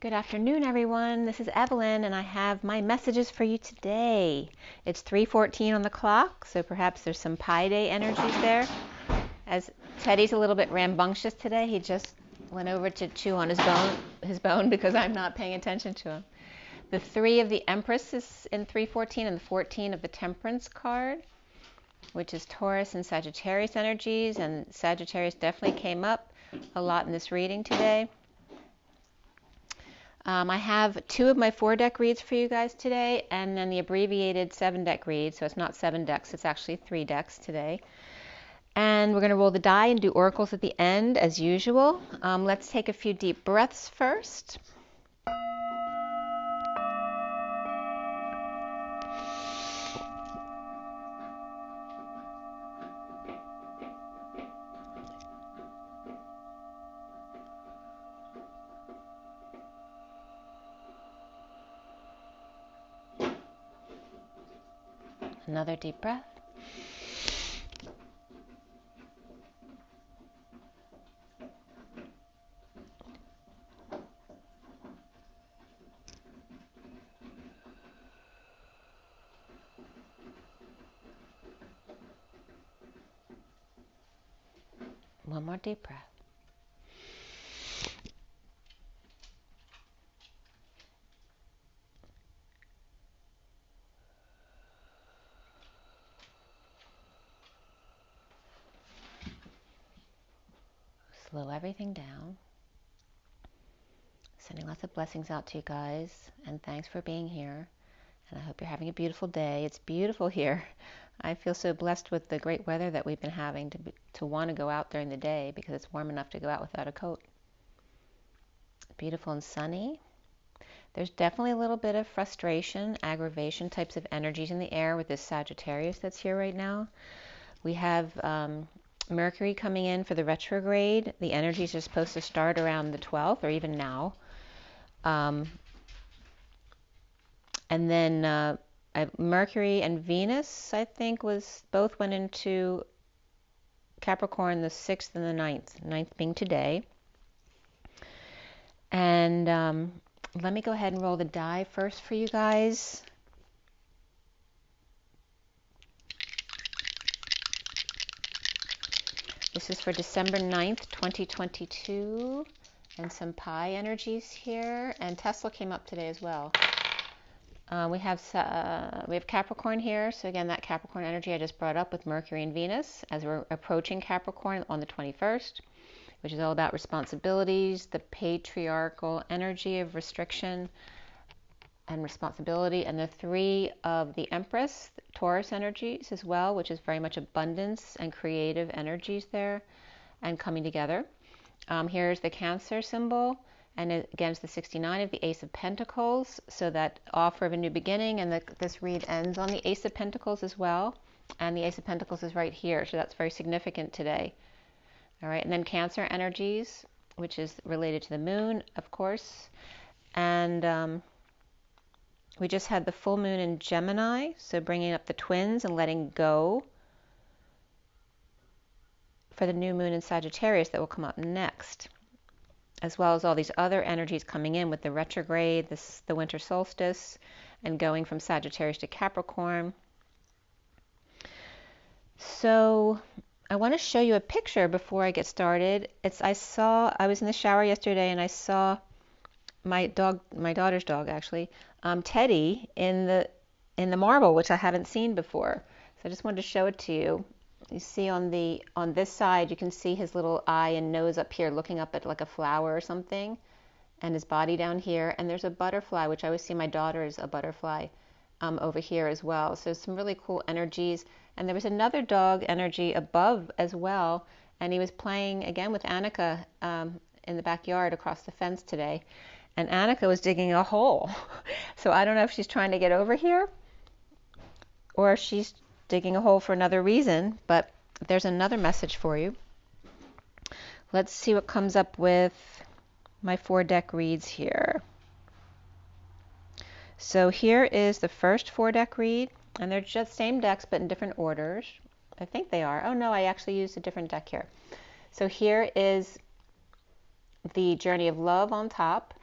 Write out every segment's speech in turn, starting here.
Good afternoon, everyone. This is Evelyn, and I have my messages for you today. It's 3:14 on the clock, so perhaps there's some Pi Day energies there. As Teddy's a little bit rambunctious today, he just went over to chew on his bone because I'm not paying attention to him. The 3 of the Empress is in 3:14, and the 14 of the Temperance card, which is Taurus and Sagittarius energies, and Sagittarius definitely came up a lot in this reading today. I have 2 of my 4-deck reads for you guys today, and then the abbreviated 7-deck read. So it's not 7 decks, it's actually 3 decks today. And we're going to roll the die and do oracles at the end, as usual. Let's take a few deep breaths first. Another deep breath. One more deep breath. Slow everything down. Sending lots of blessings out to you guys, and thanks for being here. And I hope you're having a beautiful day. It's beautiful here. I feel so blessed with the great weather that we've been having to want to go out during the day because it's warm enough to go out without a coat. Beautiful and sunny. There's definitely a little bit of frustration, aggravation types of energies in the air with this Sagittarius that's here right now. We have Mercury coming in for the retrograde. The energies are supposed to start around the 12th or even now. And then Mercury and Venus, I think, both went into Capricorn the 6th and the 9th, 9th being today. And let me go ahead and roll the die first for you guys. This is for December 9th, 2022, and some Pi energies here, and Tesla came up today as well. We have Capricorn here, so again, that Capricorn energy I just brought up with Mercury and Venus as we're approaching Capricorn on the 21st, which is all about responsibilities, the patriarchal energy of restriction and responsibility, and the 3 of the Empress, Taurus energies as well, which is very much abundance and creative energies there and coming together. Here's the Cancer symbol, and again, it's the 69 of the Ace of Pentacles, so that offer of a new beginning, and this read ends on the Ace of Pentacles as well, and the Ace of Pentacles is right here, so that's very significant today. All right, and then Cancer energies, which is related to the moon, of course, and we just had the full moon in Gemini, so bringing up the twins and letting go for the new moon in Sagittarius that will come up next, as well as all these other energies coming in with the retrograde, the winter solstice, and going from Sagittarius to Capricorn. So I want to show you a picture before I get started. I was in the shower yesterday and I saw my daughter's dog actually, Teddy in the marble, which I haven't seen before. So I just wanted to show it to you. You see on this side, you can see his little eye and nose up here looking up at like a flower or something, and his body down here. And there's a butterfly, which I always see my daughter is a butterfly over here as well. So some really cool energies. And there was another dog energy above as well, and he was playing again with Annika in the backyard across the fence today. And Annika was digging a hole. So I don't know if she's trying to get over here or if she's digging a hole for another reason, but there's another message for you. Let's see what comes up with my 4-deck reads here. So here is the first 4-deck read, and they're just same decks but in different orders. I think they are. Oh no, I actually used a different deck here. So here is the Journey of Love on top,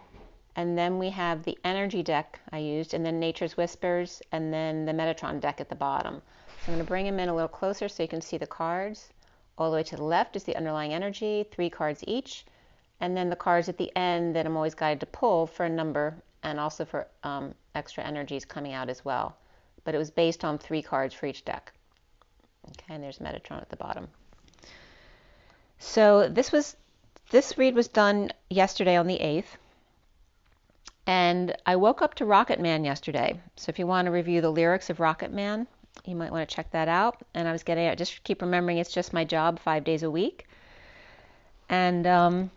and then we have the energy deck I used, and then Nature's Whispers, and then the Metatron deck at the bottom. So I'm going to bring them in a little closer so you can see the cards. All the way to the left is the underlying energy, 3 cards each, and then the cards at the end that I'm always guided to pull for a number and also for extra energies coming out as well. But it was based on 3 cards for each deck. Okay, and there's Metatron at the bottom. So this read was done yesterday on the 8th. And I woke up to Rocketman yesterday. So if you want to review the lyrics of Rocketman, you might want to check that out. And I was getting, just keep remembering it's just my job 5 days a week. And I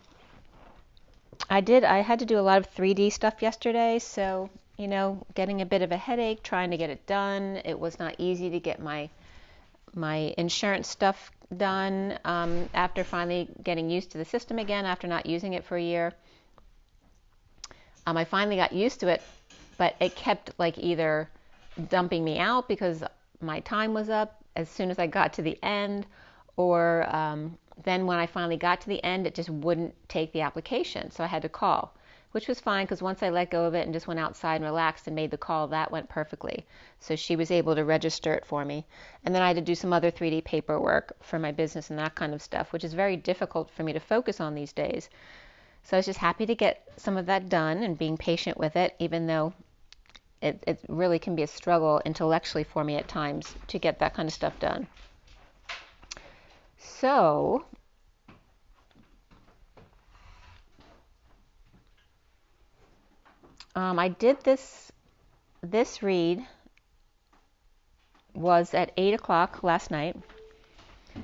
had to do a lot of 3D stuff yesterday. So, you know, getting a bit of a headache, trying to get it done. It was not easy to get my insurance stuff done after finally getting used to the system again after not using it for a year. I finally got used to it, but it kept like either dumping me out because my time was up as soon as I got to the end, or then when I finally got to the end, it just wouldn't take the application. So I had to call, which was fine because once I let go of it and just went outside and relaxed and made the call, that went perfectly. So she was able to register it for me. And then I had to do some other 3D paperwork for my business and that kind of stuff, which is very difficult for me to focus on these days. So I was just happy to get some of that done and being patient with it, even though it really can be a struggle intellectually for me at times to get that kind of stuff done. So I did this read was at 8 o'clock last night.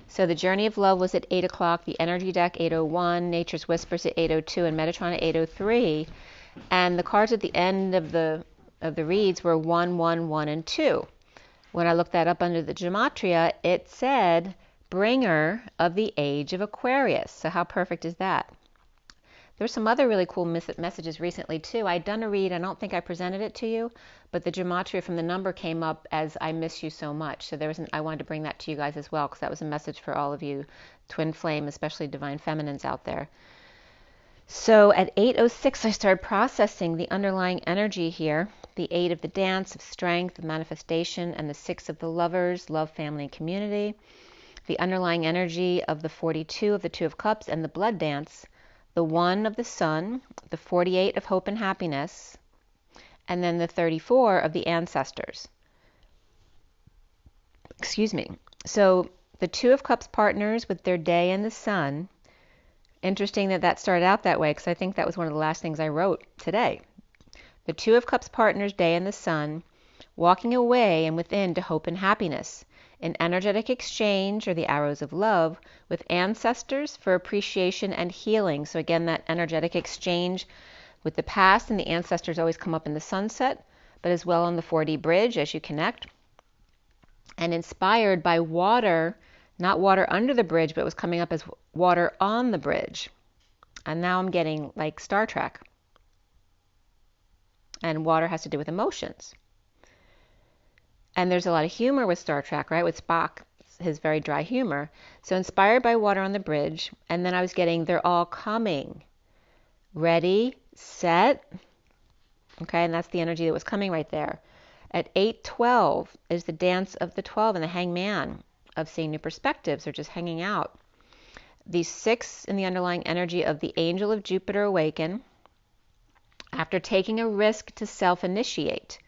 So the Journey of Love was at 8 o'clock, the Energy Deck 8:01, Nature's Whispers at 8:02, and Metatron at 8:03. And the cards at the end of the reads were 1, 1, 1, and 2. When I looked that up under the gematria, it said Bringer of the Age of Aquarius. So how perfect is that? There's some other really cool messages recently too. I'd done a read, I don't think I presented it to you, but the gematria from the number came up as I miss you so much. So I wanted to bring that to you guys as well because that was a message for all of you twin flame, especially divine feminines out there. So at 8:06 I started processing the underlying energy here, the 8 of the dance, of strength, of manifestation, and the 6 of the lovers, love, family, and community. The underlying energy of the 42 of the 2 of cups and the blood dance, the 1 of the sun, the 48 of hope and happiness, and then the 34 of the ancestors. Excuse me. So the 2 of cups partners with their day in the sun. Interesting that started out that way because I think that was one of the last things I wrote today. The 2 of cups partners, day in the sun, walking away and within to hope and happiness. An energetic exchange, or the arrows of love, with ancestors for appreciation and healing. So again, that energetic exchange with the past, and the ancestors always come up in the sunset, but as well on the 4D bridge as you connect. And inspired by water, not water under the bridge, but it was coming up as water on the bridge. And now I'm getting like Star Trek. And water has to do with emotions. And there's a lot of humor with Star Trek, right? With Spock, his very dry humor. So inspired by water on the bridge. And then I was getting, they're all coming. Ready, set. Okay, and that's the energy that was coming right there. At 8:12 is the dance of the 12 and the hangman of seeing new perspectives or just hanging out. The 6 in the underlying energy of the angel of Jupiter awaken after taking a risk to self-initiate.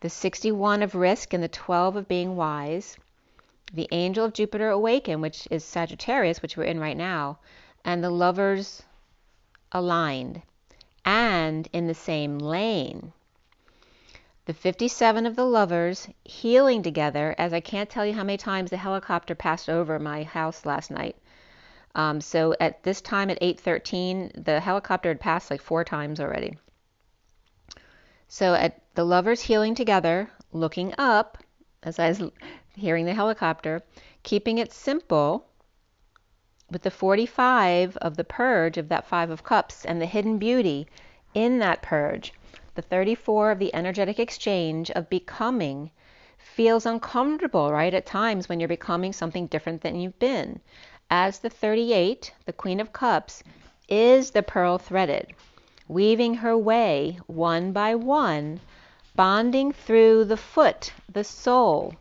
The 61 of risk and the 12 of being wise. The angel of Jupiter awaken, which is Sagittarius, which we're in right now, and the lovers aligned and in the same lane. The 57 of the lovers healing together, as I can't tell you how many times the helicopter passed over my house last night. So at this time at 8:13, the helicopter had passed like 4 times already. So at the lovers healing together, looking up, as I was hearing the helicopter, keeping it simple, with the 45 of the purge of that 5 of cups and the hidden beauty in that purge. The 34 of the energetic exchange of becoming feels uncomfortable, right? At times when you're becoming something different than you've been. As the 38, the Queen of Cups, is the pearl threaded. weaving her way one by one, bonding through the foot, the sole,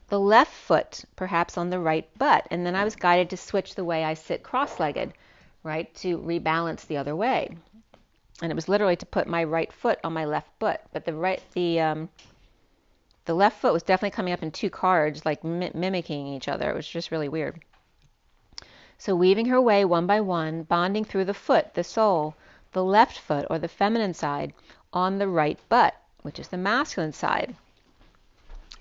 the left foot, perhaps on the right butt. And then I was guided to switch the way I sit cross-legged, right, to rebalance the other way. And it was literally to put my right foot on my left butt. But the left foot was definitely coming up in two cards, like mimicking each other. It was just really weird. So weaving her way one by one, bonding through the foot, the sole, the left foot, or the feminine side, on the right butt, which is the masculine side.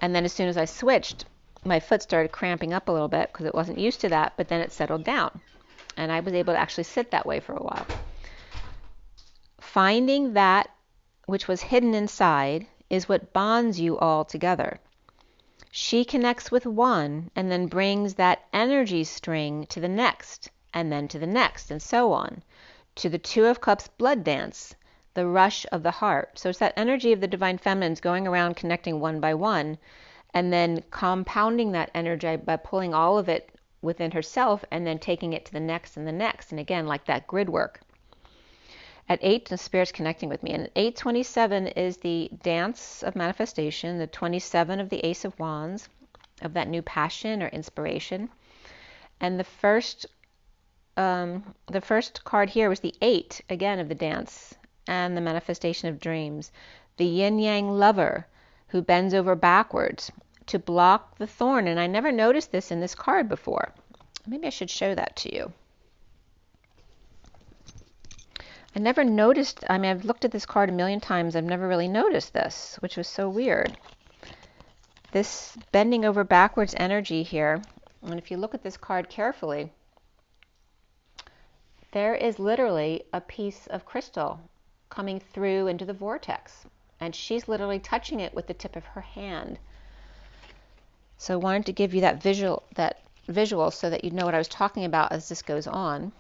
And then as soon as I switched, my foot started cramping up a little bit because it wasn't used to that, but then it settled down. And I was able to actually sit that way for a while. Finding that which was hidden inside is what bonds you all together. She connects with one and then brings that energy string to the next, and then to the next, and so on, to the Two of Cups blood dance, the rush of the heart. So it's that energy of the Divine Feminines going around connecting one by one, and then compounding that energy by pulling all of it within herself and then taking it to the next and the next. And again, like that grid work. At 8, the Spirit's connecting with me. And 827 is the dance of manifestation, the 27 of the Ace of Wands, of that new passion or inspiration. And the first card here was the 8, again, of the dance and the manifestation of dreams. The yin-yang lover who bends over backwards to block the thorn. And I never noticed this in this card before. Maybe I should show that to you. I never noticed, I mean, I've looked at this card a million times. I've never really noticed this, which was so weird. This bending over backwards energy here, and if you look at this card carefully, there is literally a piece of crystal coming through into the vortex, and she's literally touching it with the tip of her hand. So I wanted to give you that visual so that you'd know what I was talking about as this goes on.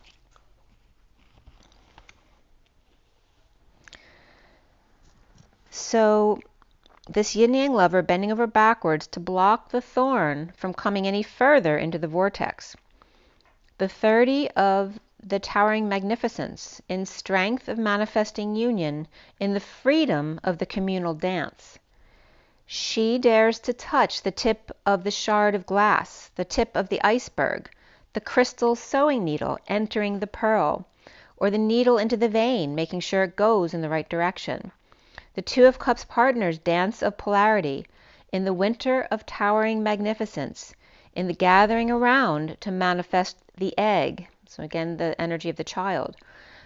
So this yin-yang lover bending over backwards to block the thorn from coming any further into the vortex. The 30 of the towering magnificence in strength of manifesting union in the freedom of the communal dance. She dares to touch the tip of the shard of glass, the tip of the iceberg, the crystal sewing needle entering the pearl, or the needle into the vein, making sure it goes in the right direction. The Two of Cups partners dance of polarity in the winter of towering magnificence, in the gathering around to manifest the egg. So again, the energy of the child.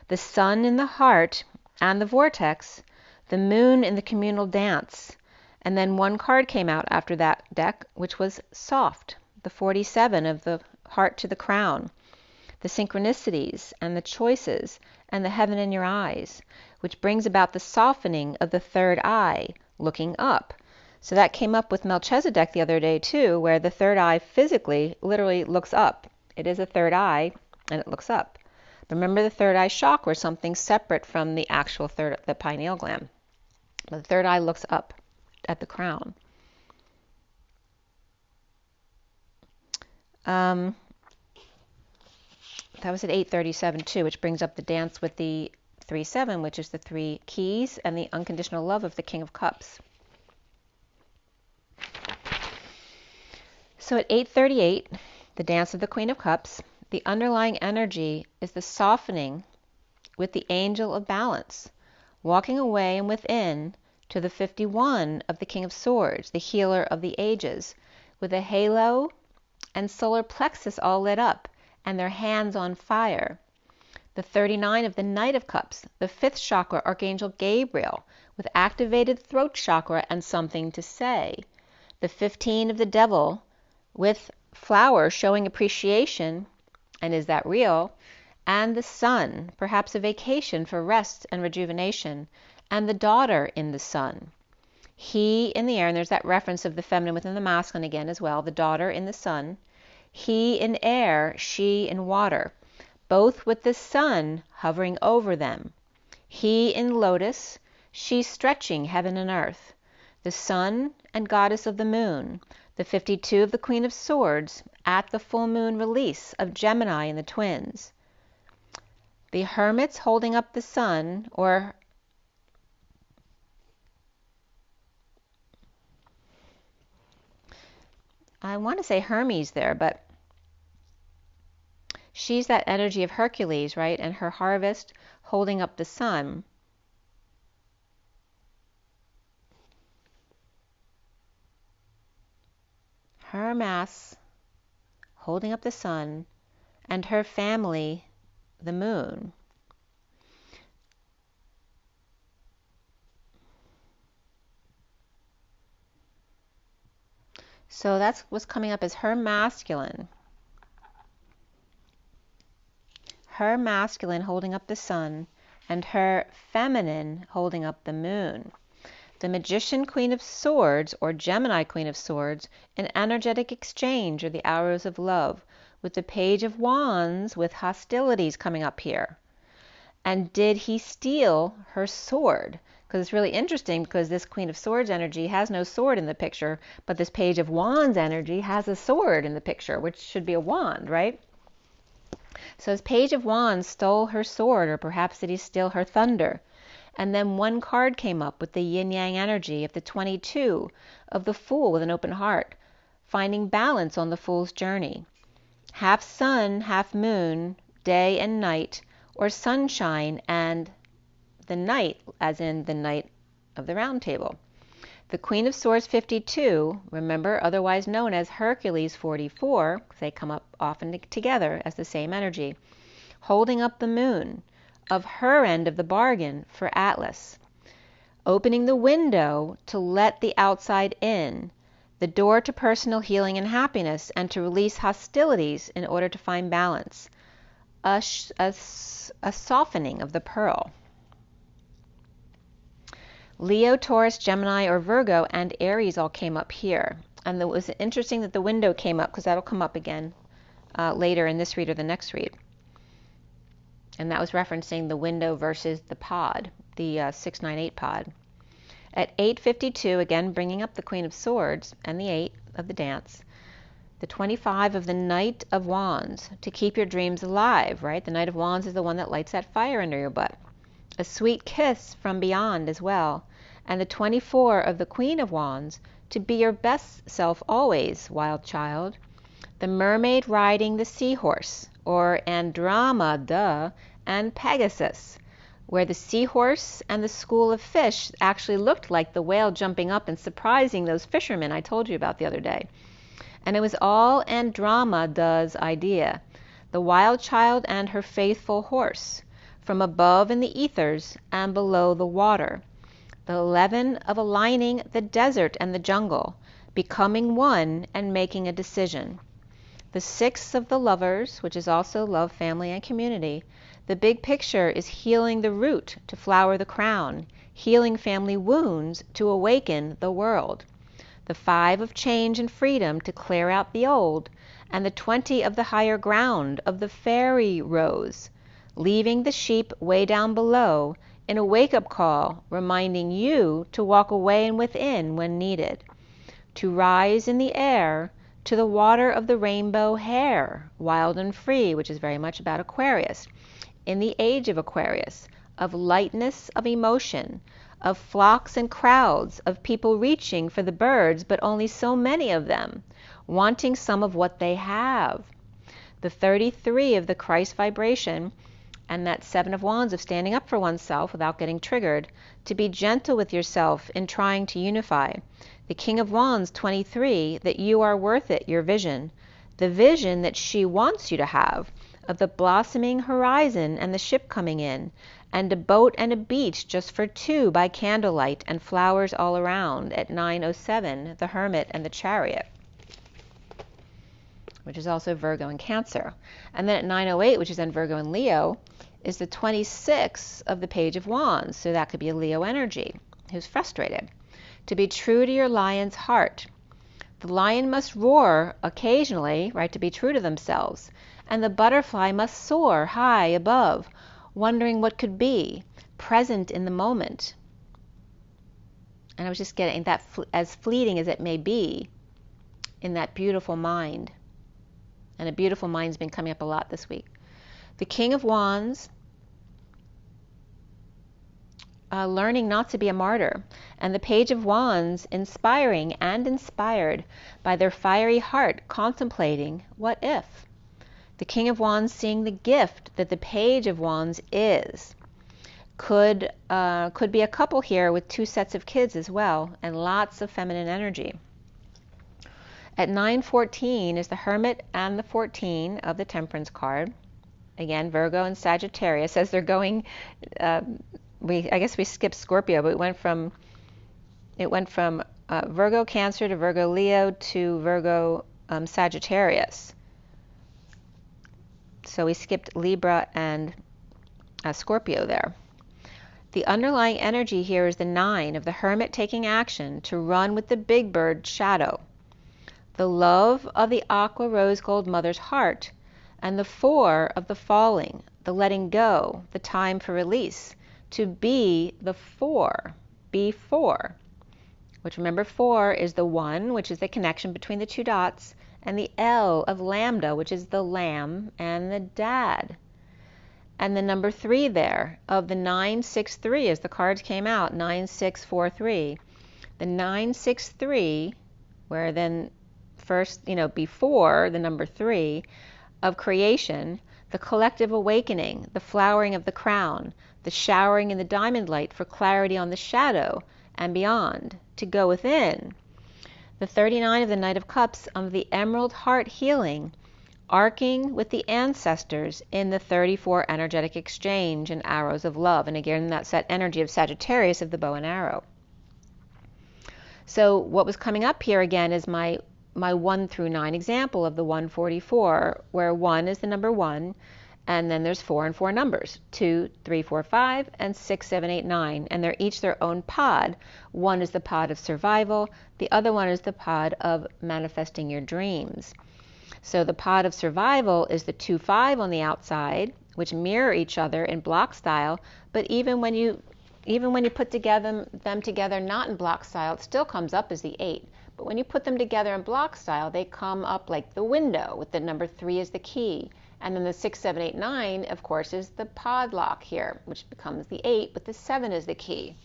The sun in the heart and the vortex, the moon in the communal dance. And then one card came out after that deck, which was soft, the 47 of the heart to the crown. The synchronicities and the choices and the heaven in your eyes, which brings about the softening of the third eye, looking up. So that came up with Melchizedek the other day too, where the third eye physically literally looks up. It is a third eye and it looks up. But remember, the third eye chakra is something separate from the actual the pineal gland. But the third eye looks up at the crown. That was at 837 too, which brings up the dance with the 3-7, which is the 3 keys and the unconditional love of the King of Cups. So at 838, the dance of the Queen of Cups, the underlying energy is the softening with the angel of balance, walking away and within to the 51 of the King of Swords, the healer of the ages, with a halo and solar plexus all lit up and their hands on fire. The 39 of the Knight of Cups, the 5th chakra, Archangel Gabriel, with activated throat chakra and something to say. The 15 of the Devil, with flowers showing appreciation, and is that real? And the Sun, perhaps a vacation for rest and rejuvenation, and the daughter in the Sun. He in the air, and there's that reference of the feminine within the masculine again as well, the daughter in the Sun. He in air, she in water, both with the sun hovering over them. He in lotus, she stretching heaven and earth. The sun and goddess of the moon, the 52 of the Queen of Swords at the full moon release of Gemini and the twins. The Hermit's holding up the sun, or I want to say Hermes there, but she's that energy of Hercules, right? And her harvest holding up the sun. Her mass holding up the sun, and her family, the moon. So that's what's coming up as her masculine. Her masculine holding up the sun, and her feminine holding up the moon. The Magician Queen of Swords, or Gemini Queen of Swords, an energetic exchange, or the arrows of love, with the Page of Wands with hostilities coming up here. And did he steal her sword? Because it's really interesting, because this Queen of Swords energy has no sword in the picture, but this Page of Wands energy has a sword in the picture, which should be a wand, right? So his Page of Wands stole her sword, or perhaps did he steal her thunder? And then one card came up with the yin-yang energy of the 22 of the Fool with an open heart, finding balance on the Fool's journey. Half sun, half moon, day and night, or sunshine and the night, as in the Knight of the Round Table. The Queen of Swords 52, remember, otherwise known as Hercules 44, they come up often together as the same energy, holding up the moon of her end of the bargain for Atlas, opening the window to let the outside in, the door to personal healing and happiness, and to release hostilities in order to find balance, a softening of the pearl. Leo, Taurus, Gemini, or Virgo, and Aries all came up here. And it was interesting that the window came up, because that'll come up again later in this read or the next read. And that was referencing the window versus the pod, the 698 pod. At 8:52, again bringing up the Queen of Swords and the 8 of the dance, the 25 of the Knight of Wands, to keep your dreams alive, right? The Knight of Wands is the one that lights that fire under your butt. A sweet kiss from beyond as well. And the 24 of the Queen of Wands, to be your best self always, wild child. The mermaid riding the seahorse, or Andromeda and Pegasus, where the seahorse and the school of fish actually looked like the whale jumping up and surprising those fishermen I told you about the other day. And it was all Andromeda's idea, the wild child and her faithful horse, from above in the ethers and below the water. The 11 of aligning the desert and the jungle, becoming one and making a decision. The 6 of the lovers, which is also love, family, and community. The big picture is healing the root to flower the crown, healing family wounds to awaken the world. The 5 of change and freedom to clear out the old, and the 20 of the higher ground of the fairy rose, leaving the sheep way down below in a wake-up call, reminding you to walk away and within when needed, to rise in the air to the water of the rainbow hair, wild and free, which is very much about Aquarius, in the age of Aquarius, of lightness of emotion, of flocks and crowds, of people reaching for the birds, but only so many of them, wanting some of what they have. The 33 of the Christ vibration, and that 7 of Wands of standing up for oneself without getting triggered, to be gentle with yourself in trying to unify. The King of Wands 23, that you are worth it, your vision, the vision that she wants you to have, of the blossoming horizon and the ship coming in, and a boat and a beach just for 2 by candlelight, and flowers all around at 9:07, the Hermit and the Chariot, which is also Virgo and Cancer. And then at 9:08, which is then Virgo and Leo, is the 26 of the Page of Wands, so that could be a Leo energy who's frustrated. To be true to your lion's heart. The lion must roar occasionally, right, to be true to themselves, and the butterfly must soar high above, wondering what could be, present in the moment. And I was just getting that, as fleeting as it may be, in that beautiful mind. And a beautiful mind's been coming up a lot this week. The King of Wands learning not to be a martyr, and the Page of Wands inspiring and inspired by their fiery heart contemplating what if. The King of Wands seeing the gift that the Page of Wands is. Could be a couple here with 2 sets of kids as well, and lots of feminine energy. At 9:14 is the Hermit and the 14 of the Temperance card. Again, Virgo and Sagittarius, as they're going, I guess we skipped Scorpio, but it went from Virgo Cancer to Virgo Leo to Virgo Sagittarius. So we skipped Libra and Scorpio there. The underlying energy here is the 9 of the Hermit taking action to run with the big bird shadow. The love of the aqua rose gold mother's heart, and the 4 of the falling, the letting go, the time for release, to be the 4, be 4, which remember 4 is the 1, which is the connection between the 2 dots, and the L of lambda, which is the lamb and the dad. And the number 3 there of the 963, as the cards came out, 9643. The 963, where then first, before the number 3 of creation, the collective awakening, the flowering of the crown, the showering in the diamond light for clarity on the shadow and beyond, to go within. The 39 of the Knight of Cups of the Emerald Heart healing, arcing with the ancestors in the 34 energetic exchange and arrows of love. And again, that's that energy of Sagittarius of the bow and arrow. So what was coming up here again is my 1 through 9 example of the 144, where 1 is the number 1, and then there's 4 and 4 numbers, 2, 3, 4, 5, and 6, 7, 8, 9, and they're each their own pod. One is the pod of survival, the other one is the pod of manifesting your dreams. So the pod of survival is the 2, 5 on the outside, which mirror each other in block style, but even when you put them together not in block style, it still comes up as the 8. But when you put them together in block style, they come up like the window, with the number 3 as the key. And then the 6, 7, 8, 9, of course, is the podlock here, which becomes the 8, with the 7 as the key.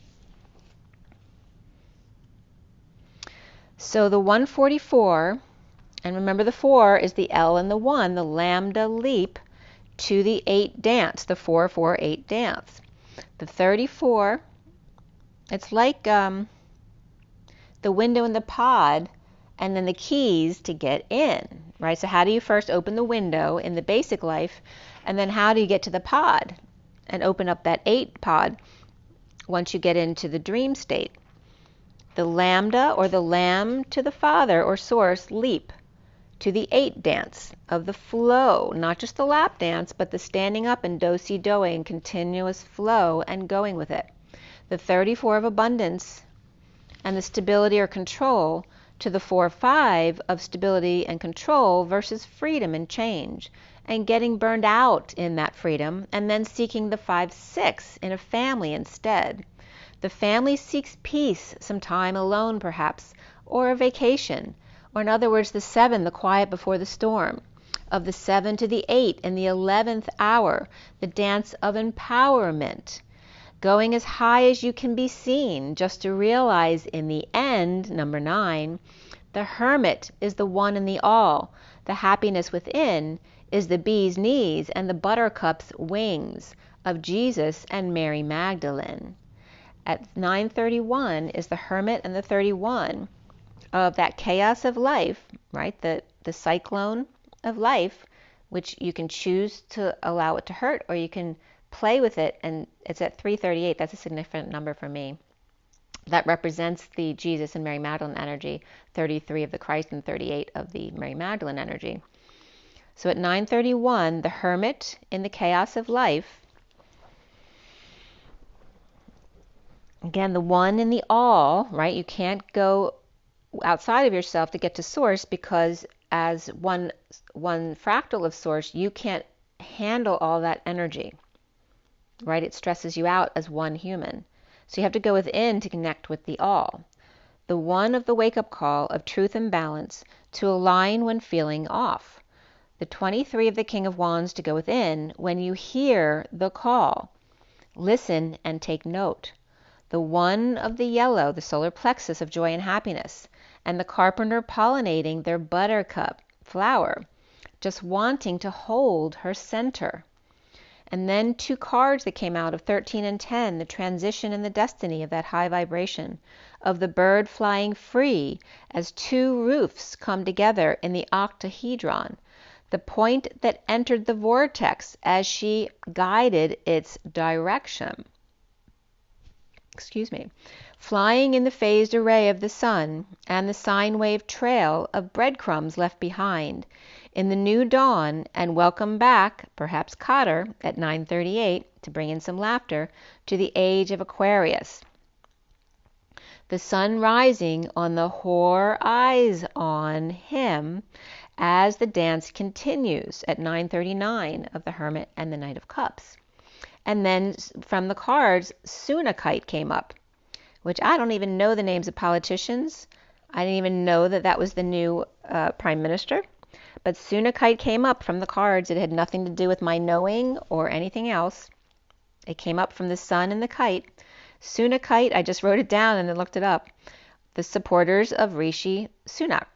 So the 144, and remember the 4 is the L and the 1, the lambda leap to the 8 dance, the 4, 4, 8 dance. The 34, it's like the window in the pod, and then the keys to get in, right? So how do you first open the window in the basic life, and then how do you get to the pod and open up that 8 pod once you get into the dream state? The lambda, or the lamb to the father or source, leap to the 8 dance of the flow, not just the lap dance, but the standing up and do-si-doing, continuous flow and going with it. The 34 of abundance and the stability or control to the 4, 5 of stability and control versus freedom and change, and getting burned out in that freedom, and then seeking the 5, 6 in a family instead. The family seeks peace, some time alone perhaps, or a vacation, or in other words, the 7, the quiet before the storm. Of the 7 to the 8 in the 11th hour, the dance of empowerment. Going as high as you can be seen, just to realize in the end, number 9, the hermit is the one and the all. The happiness within is the bee's knees and the buttercup's wings of Jesus and Mary Magdalene. At 9:31 is the hermit and the 31 of that chaos of life, right? The cyclone of life, which you can choose to allow it to hurt, or you can play with it, and it's at 338. That's a significant number for me. That represents the Jesus and Mary Magdalene energy, 33 of the Christ and 38 of the Mary Magdalene energy. So at 9:31, the hermit in the chaos of life, again, the one in the all, right? You can't go outside of yourself to get to source, because as one fractal of source, you can't handle all that energy. Right? It stresses you out as one human. So you have to go within to connect with the all. The one of the wake-up call of truth and balance to align when feeling off. The 23 of the King of Wands to go within when you hear the call. Listen and take note. the one of the yellow, the solar plexus of joy and happiness, and the carpenter pollinating their buttercup flower, just wanting to hold her center. And then 2 cards that came out of 13 and 10, the transition and the destiny of that high vibration, of the bird flying free as 2 roofs come together in the octahedron, the point that entered the vortex as she guided its direction. Flying in the phased array of the sun and the sine wave trail of breadcrumbs left behind in the new dawn, and welcome back, perhaps Cotter, at 9:38 to bring in some laughter, to the age of Aquarius. The sun rising on the whore eyes on him as the dance continues at 9:39 of the Hermit and the Knight of Cups. And then from the cards, Sunakite came up, which I don't even know the names of politicians. I didn't even know that that was the new prime minister. But Sunakite came up from the cards. It had nothing to do with my knowing or anything else. It came up from the sun and the kite. Sunakite, I just wrote it down and then looked it up. The supporters of Rishi Sunak,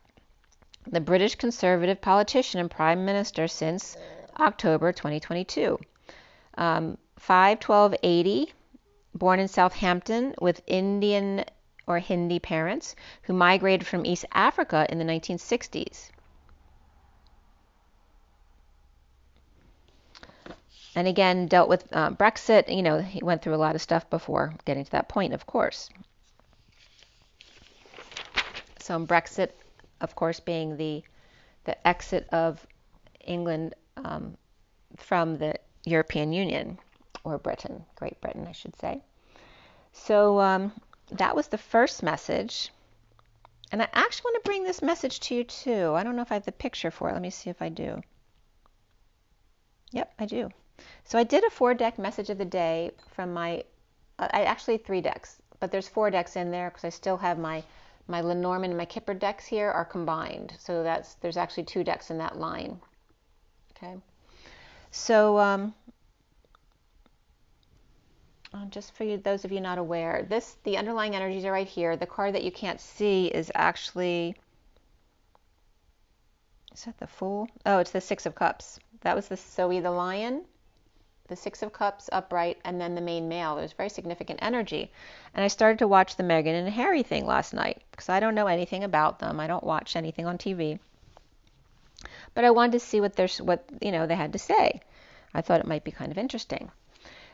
the British Conservative politician and Prime Minister since October 2022. 5/12/80, born in Southampton with Indian or Hindi parents who migrated from East Africa in the 1960s. And again, dealt with Brexit. You know, he went through a lot of stuff before getting to that point, of course. So Brexit, of course, being the exit of England from the European Union, or Britain, Great Britain, I should say. So that was the first message. And I actually want to bring this message to you too. I don't know if I have the picture for it. Let me see if I do. Yep, I do. So I did a 4-deck message of the day from my, actually 3 decks, but there's 4 decks in there because I still have my Lenormand and my KIPPER decks here are combined. So there's actually 2 decks in that line. Okay. So just for you, those of you not aware, the underlying energies are right here. The card that you can't see is actually, is that the Fool? Oh, it's the 6 of Cups. That was so we the Lion, the 6 of Cups upright, and then the main male. There's very significant energy. And I started to watch the Meghan and Harry thing last night because I don't know anything about them. I don't watch anything on TV. But I wanted to see what they had to say. I thought it might be kind of interesting.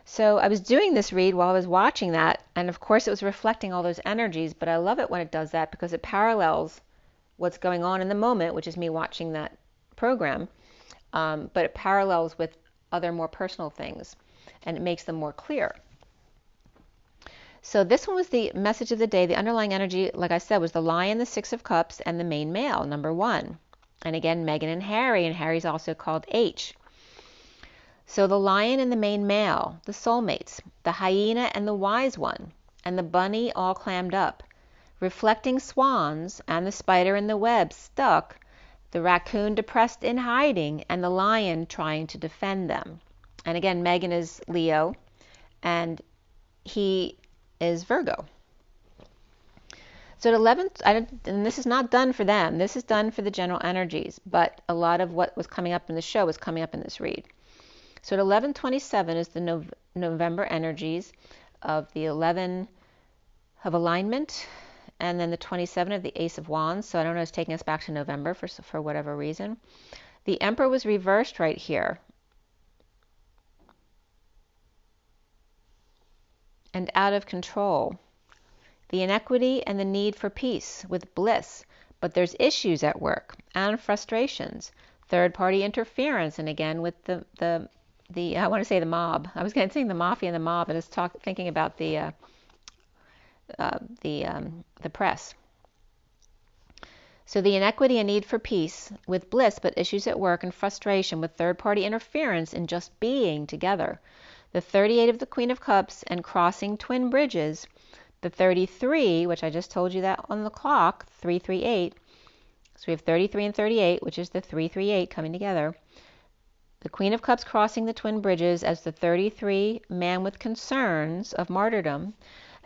So I was doing this read while I was watching that, and of course it was reflecting all those energies, but I love it when it does that because it parallels what's going on in the moment, which is me watching that program, but it parallels with other more personal things, and it makes them more clear. So this one was the message of the day. The underlying energy, like I said, was the Lion, the 6 of Cups, and the main male, number 1. And again, Meghan and Harry's also called H. So the Lion and the main male, the soulmates, the hyena and the wise one, and the bunny all clammed up, reflecting swans, and the spider in the web stuck, the raccoon depressed in hiding, and the lion trying to defend them. And again, Meghan is Leo, and he is Virgo. So at 11, and this is not done for them. This is done for the general energies, but a lot of what was coming up in the show was coming up in this read. So at 11:27 is the November energies of the 11 of alignment, and then the 27 of the Ace of Wands. So I don't know, it's taking us back to November for whatever reason. The Emperor was reversed right here. And out of control. The inequity and the need for peace with bliss, but there's issues at work and frustrations, third-party interference, and again with the I want to say the mob. I was going to say the mafia and the mob, and I was thinking about the press. So the inequity and need for peace with bliss, but issues at work and frustration with third-party interference in just being together. The 38 of the Queen of Cups and crossing twin bridges. The 33, which I just told you that on the clock, 338. So we have 33 and 38, which is the 338 coming together. The Queen of Cups crossing the twin bridges as the 33 man with concerns of martyrdom,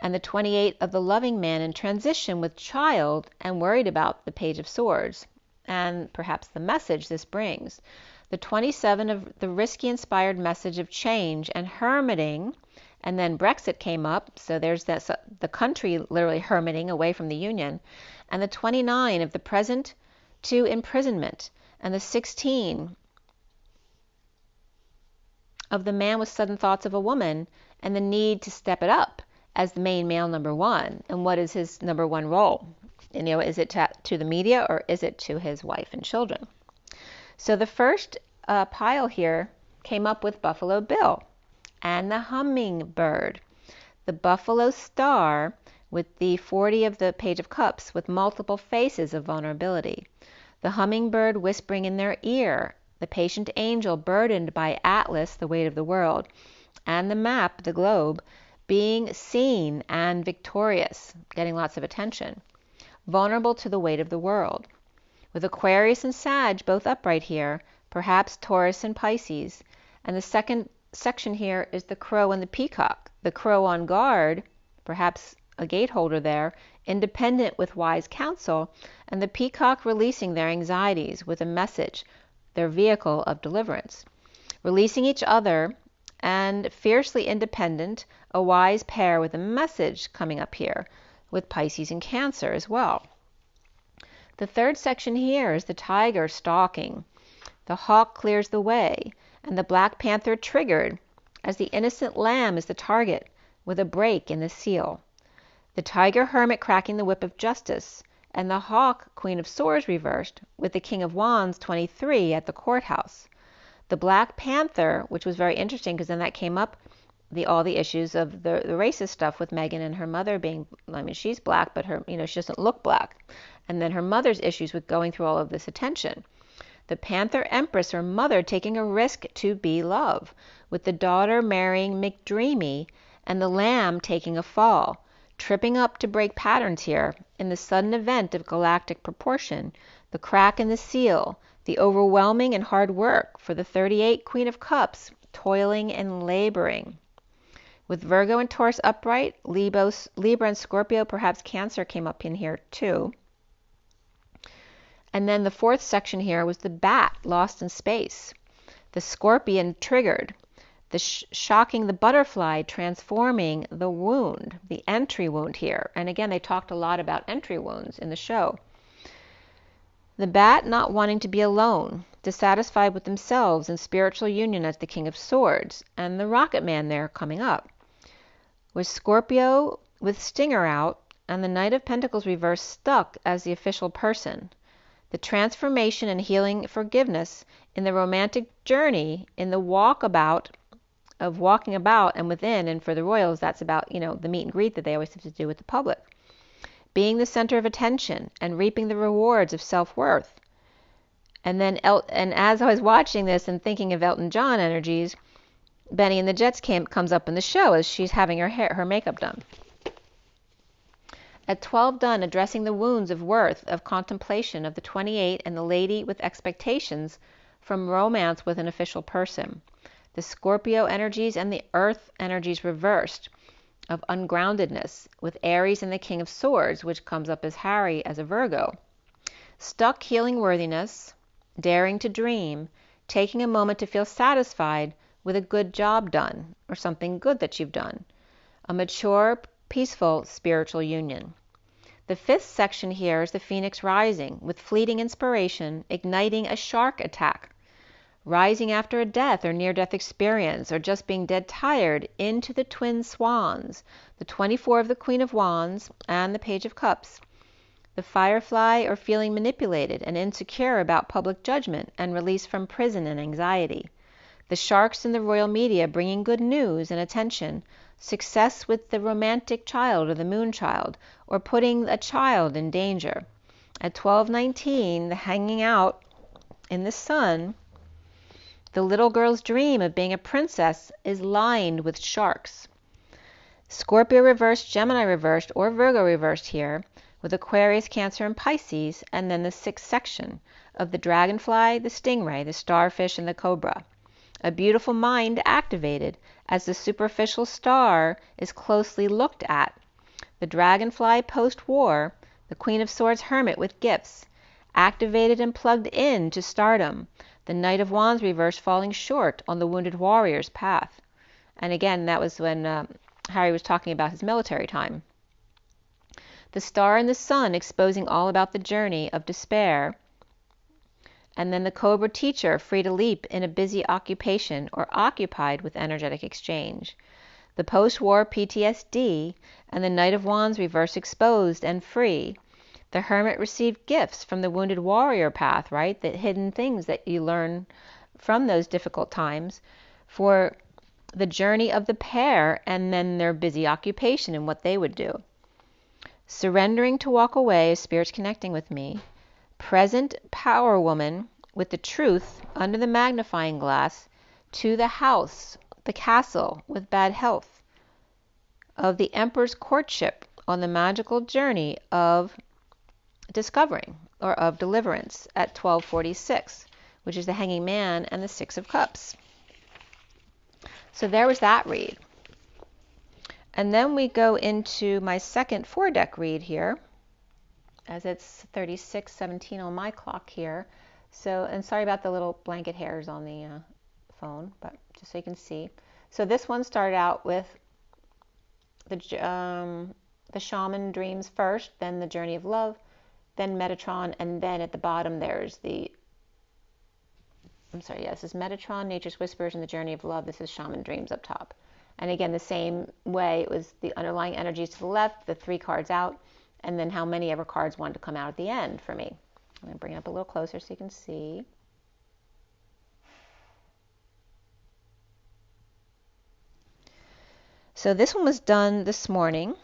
and the 28 of the loving man in transition with child and worried about the Page of Swords and perhaps the message this brings. The 27 of the risky inspired message of change and hermiting, and then Brexit came up, so there's this, the country literally hermiting away from the Union, and the 29 of the present to imprisonment, and the 16 of the man with sudden thoughts of a woman and the need to step it up as the main male number one. And what is his number one role? And, is it to the media or is it to his wife and children? So the first pile here came up with Buffalo Bill and the hummingbird. The buffalo star with the 40 of the Page of Cups with multiple faces of vulnerability. The hummingbird whispering in their ear. The patient angel burdened by Atlas, the weight of the world, and the map, the globe, being seen and victorious, getting lots of attention. Vulnerable to the weight of the world. With Aquarius and Sag both upright here, perhaps Taurus and Pisces. And the second section here is the crow and the peacock. The crow on guard, perhaps a gateholder there, independent with wise counsel, and the peacock releasing their anxieties with a message, their vehicle of deliverance. Releasing each other and fiercely independent, a wise pair with a message coming up here, with Pisces and Cancer as well. The third section here is the tiger stalking. The hawk clears the way, and the black panther triggered, as the innocent lamb is the target, with a break in the seal. The tiger hermit cracking the whip of justice, and the hawk, Queen of Swords reversed, with the King of Wands 23 at the courthouse. The Black Panther, which was very interesting because then that came up, all the issues of the racist stuff with Meghan and her mother being, she's black, but her, she doesn't look black. And then her mother's issues with going through all of this attention. The Panther Empress, her mother, taking a risk to be love, with the daughter marrying McDreamy, and the lamb taking a fall, tripping up to break patterns here, in the sudden event of galactic proportion, the crack in the seal, the overwhelming and hard work for the 38 Queen of Cups, toiling and laboring. With Virgo and Taurus upright, Libra and Scorpio, perhaps Cancer came up in here too. And then the fourth section here was the bat lost in space, the scorpion triggered, the shocking the butterfly transforming the wound, the entry wound here. And again, they talked a lot about entry wounds in the show. The bat not wanting to be alone, dissatisfied with themselves in spiritual union as the King of Swords, and the Rocketman there coming up. With Scorpio with Stinger out, and the Knight of Pentacles reversed stuck as the official person. The transformation and healing forgiveness in the romantic journey, in the walking about and within, and for the royals, that's about, the meet and greet that they always have to do with the public. Being the center of attention and reaping the rewards of self-worth. And then, and as I was watching this and thinking of Elton John energies, Benny and the Jets comes up in the show as she's having her makeup done. At 12 done, addressing the wounds of worth, of contemplation of the 28 and the lady with expectations from romance with an official person. The Scorpio energies and the Earth energies reversed, of ungroundedness, with Aries and the King of Swords, which comes up as Harry as a Virgo. Stuck healing worthiness, daring to dream, taking a moment to feel satisfied with a good job done, or something good that you've done. A mature, peaceful spiritual union. The fifth section here is the Phoenix rising, with fleeting inspiration, igniting a shark attack. Rising after a death or near-death experience, or just being dead tired, into the twin swans, the 24 of the Queen of Wands and the Page of Cups. The firefly, or feeling manipulated and insecure about public judgment and release from prison and anxiety. The sharks in the royal media bringing good news and attention, success with the romantic child or the moon child, or putting a child in danger. At 12:19, the hanging out in the sun, the little girl's dream of being a princess is lined with sharks. Scorpio reversed, Gemini reversed, or Virgo reversed here, with Aquarius, Cancer, and Pisces, and then the sixth section of the dragonfly, the stingray, the starfish, and the cobra. A beautiful mind activated as the superficial star is closely looked at, The Dragonfly post-war, the Queen of Swords Hermit with gifts, activated and plugged in to stardom, the Knight of Wands reverse falling short on the Wounded Warrior's path. And again, that was when Harry was talking about his military time. The Star and the Sun exposing all about the journey of despair. And then the Cobra Teacher, free to leap in a busy occupation or occupied with energetic exchange. The post-war PTSD and the Knight of Wands reverse exposed and free. The Hermit received gifts from the Wounded Warrior path, right? The hidden things that you learn from those difficult times for the journey of the pair and then their busy occupation and what they would do. Surrendering to walk away, Spirit's connecting with me. Present power woman with the truth under the magnifying glass to the house, the castle with bad health, of the Emperor's courtship on the magical journey of discovering or of deliverance at 1246, which is the Hanging Man and the Six of Cups. So there was that read. And then we go into my second 4-deck read here, as it's 36:17 on my clock here. So, and sorry about the little blanket hairs on the phone, but just so you can see. So this one started out with the Shaman Dreams first, then the Journey of Love, then Metatron, and then at the bottom there's the, this is Metatron, Nature's Whispers, and the Journey of Love. This is Shaman Dreams up top. And again, the same way, it was the underlying energies to the left, the 3 cards out, and then how many ever cards wanted to come out at the end for me. I'm going to bring it up a little closer so you can see. So this one was done this morning,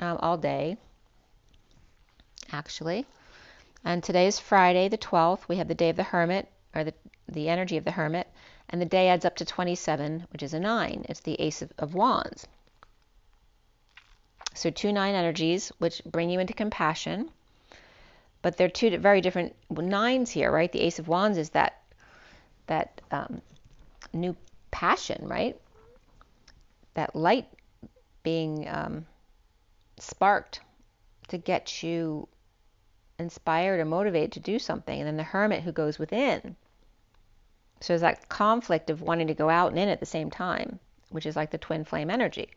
all day, actually. And today is Friday, the 12th. We have the Day of the Hermit, or the energy of the Hermit. And the day adds up to 27, which is a 9. It's the Ace of Wands. So 2 9 energies, which bring you into compassion. But they're 2 very different 9s here, right? The Ace of Wands is that new passion, right? That light being sparked to get you inspired or motivated to do something. And then the Hermit who goes within. So there's that conflict of wanting to go out and in at the same time, which is like the twin flame energy.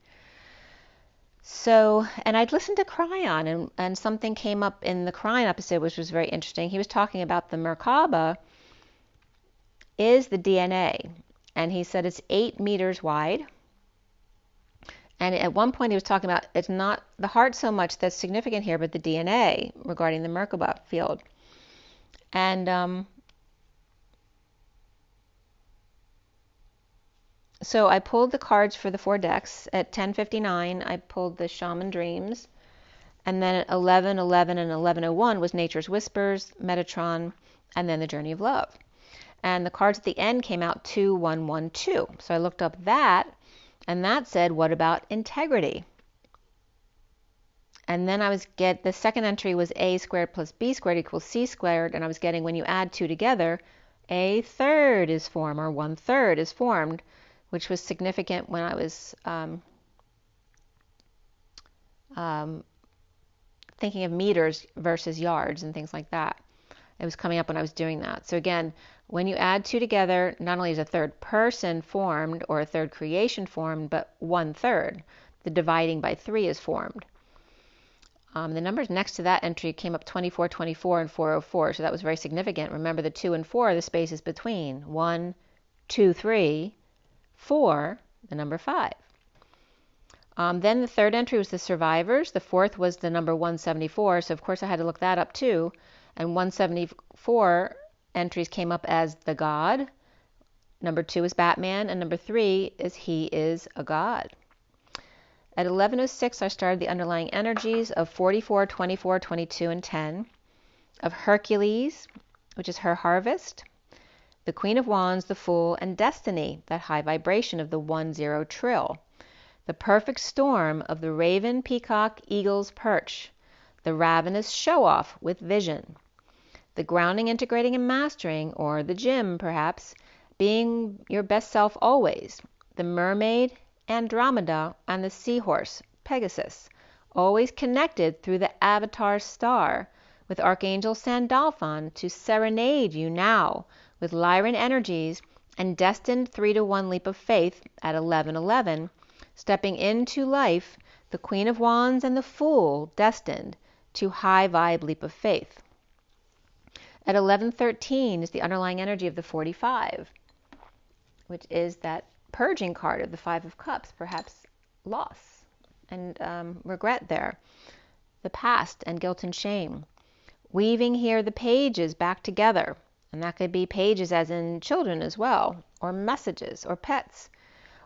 So, and I'd listened to Cryon, and something came up in the Cryon episode, which was very interesting. He was talking about the Merkaba is the DNA, and he said it's 8 meters wide. And at one point he was talking about it's not the heart so much that's significant here, but the DNA regarding the Merkaba field. And so I pulled the cards for the 4 decks. At 10:59, I pulled the Shaman Dreams. And then at 11:11 and 11:01 was Nature's Whispers, Metatron, and then the Journey of Love. And the cards at the end came out 2-1-1-2. So I looked up that, and that said, what about integrity? And then the second entry was A squared plus B squared equals C squared, and I was getting when you add 2 together, a third is formed, or 1/3 is formed, which was significant when I was thinking of meters versus yards and things like that. It was coming up when I was doing that. So again, when you add 2 together, not only is a third person formed or a third creation formed, but 1/3. The dividing by 3 is formed. The numbers next to that entry came up 24, 24, and 404. So that was very significant. Remember the 2 and 4 are the spaces between 1, 2, 3, 4, the number 5. Then the third entry was the survivors. The fourth was the number 174. So of course I had to look that up too. And 174 entries came up as the God. Number 2 is Batman. And number 3 is He is a God. At 11:06 I started the underlying energies of 44, 24, 22, and 10. Of Hercules, which is her harvest. The Queen of Wands, the Fool, and Destiny, that high vibration of the 1-0 trill. The perfect storm of the raven, peacock, eagle's perch. The ravenous show-off with vision. The grounding, integrating, and mastering, or the gym, perhaps, being your best self always. The mermaid, Andromeda, and the seahorse, Pegasus, always connected through the avatar star with Archangel Sandalphon to serenade you now with Lyran energies and destined 3-to-1 leap of faith at 11:11, stepping into life, the Queen of Wands and the Fool destined to high vibe leap of faith. At 11:13 is the underlying energy of the 45, which is that purging card of the 5 of Cups, perhaps loss and regret there, the past and guilt and shame. Weaving here the pages back together, and that could be pages as in children as well, or messages, or pets,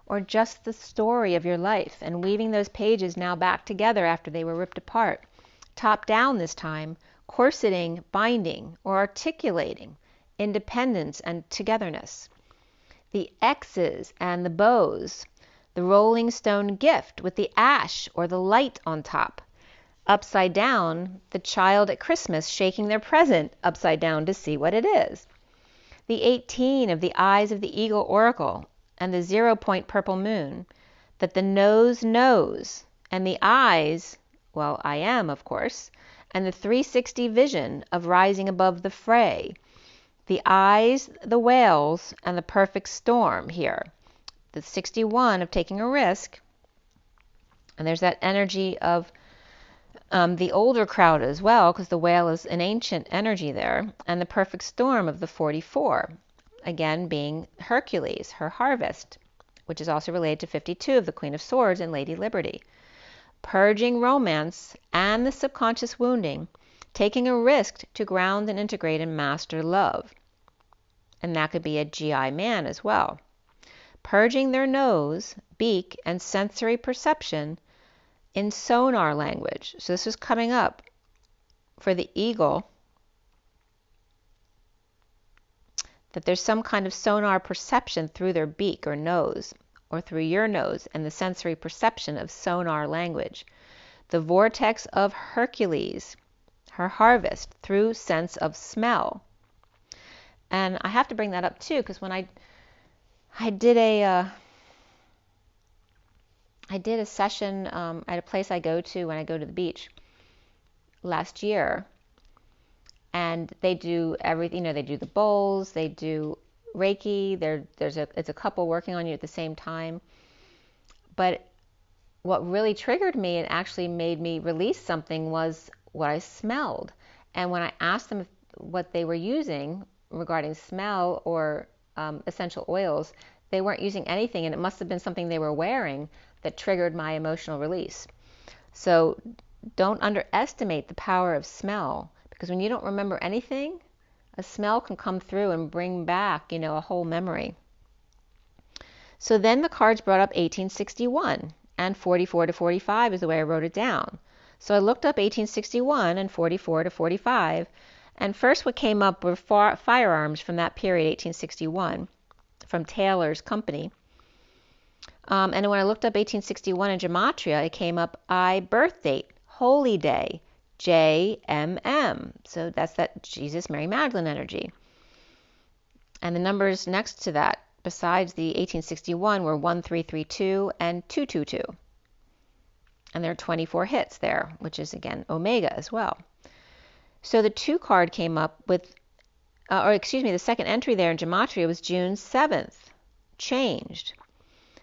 or just the story of your life, and weaving those pages now back together after they were ripped apart, top down this time, corseting, binding, or articulating independence and togetherness. The X's and the bows, the rolling stone gift with the ash or the light on top. Upside down, the child at Christmas shaking their present upside down to see what it is. The 18 of the eyes of the eagle oracle and the 0-point purple moon, that the nose knows, and the eyes, well, I am, of course, and the 360 vision of rising above the fray. The eyes, the whales, and the perfect storm here. The 61 of taking a risk, and there's that energy of the older crowd as well, because the whale is an ancient energy there, and the perfect storm of the 44, again being Hercules, her harvest, which is also related to 52 of the Queen of Swords and Lady Liberty. Purging romance and the subconscious wounding, taking a risk to ground and integrate and master love. And that could be a GI man as well. Purging their nose, beak, and sensory perception in sonar language. So this was coming up for the eagle, that there's some kind of sonar perception through their beak or nose, or through your nose, and the sensory perception of sonar language. The vortex of Hercules, her harvest, through sense of smell. And I have to bring that up too, because when I did a session at a place I go to when I go to the beach last year, and they do everything. They do the bowls, they do Reiki. It's a couple working on you at the same time. But what really triggered me and actually made me release something was what I smelled. And when I asked them what they were using regarding smell or essential oils, they weren't using anything, and it must have been something they were wearing that triggered my emotional release. So don't underestimate the power of smell, because when you don't remember anything, a smell can come through and bring back, a whole memory. So then the cards brought up 1861, and 44 to 45 is the way I wrote it down. So I looked up 1861 and 44 to 45, and first what came up were firearms from that period, 1861, from Taylor's company. And when I looked up 1861 in Gematria, it came up I birth date, holy day, JMM. So that's that Jesus, Mary Magdalene energy. And the numbers next to that, besides the 1861, were 1332 and 222. And there are 24 hits there, which is, again, Omega as well. So the 2 card came up with, the second entry there in Gematria was June 7th, changed.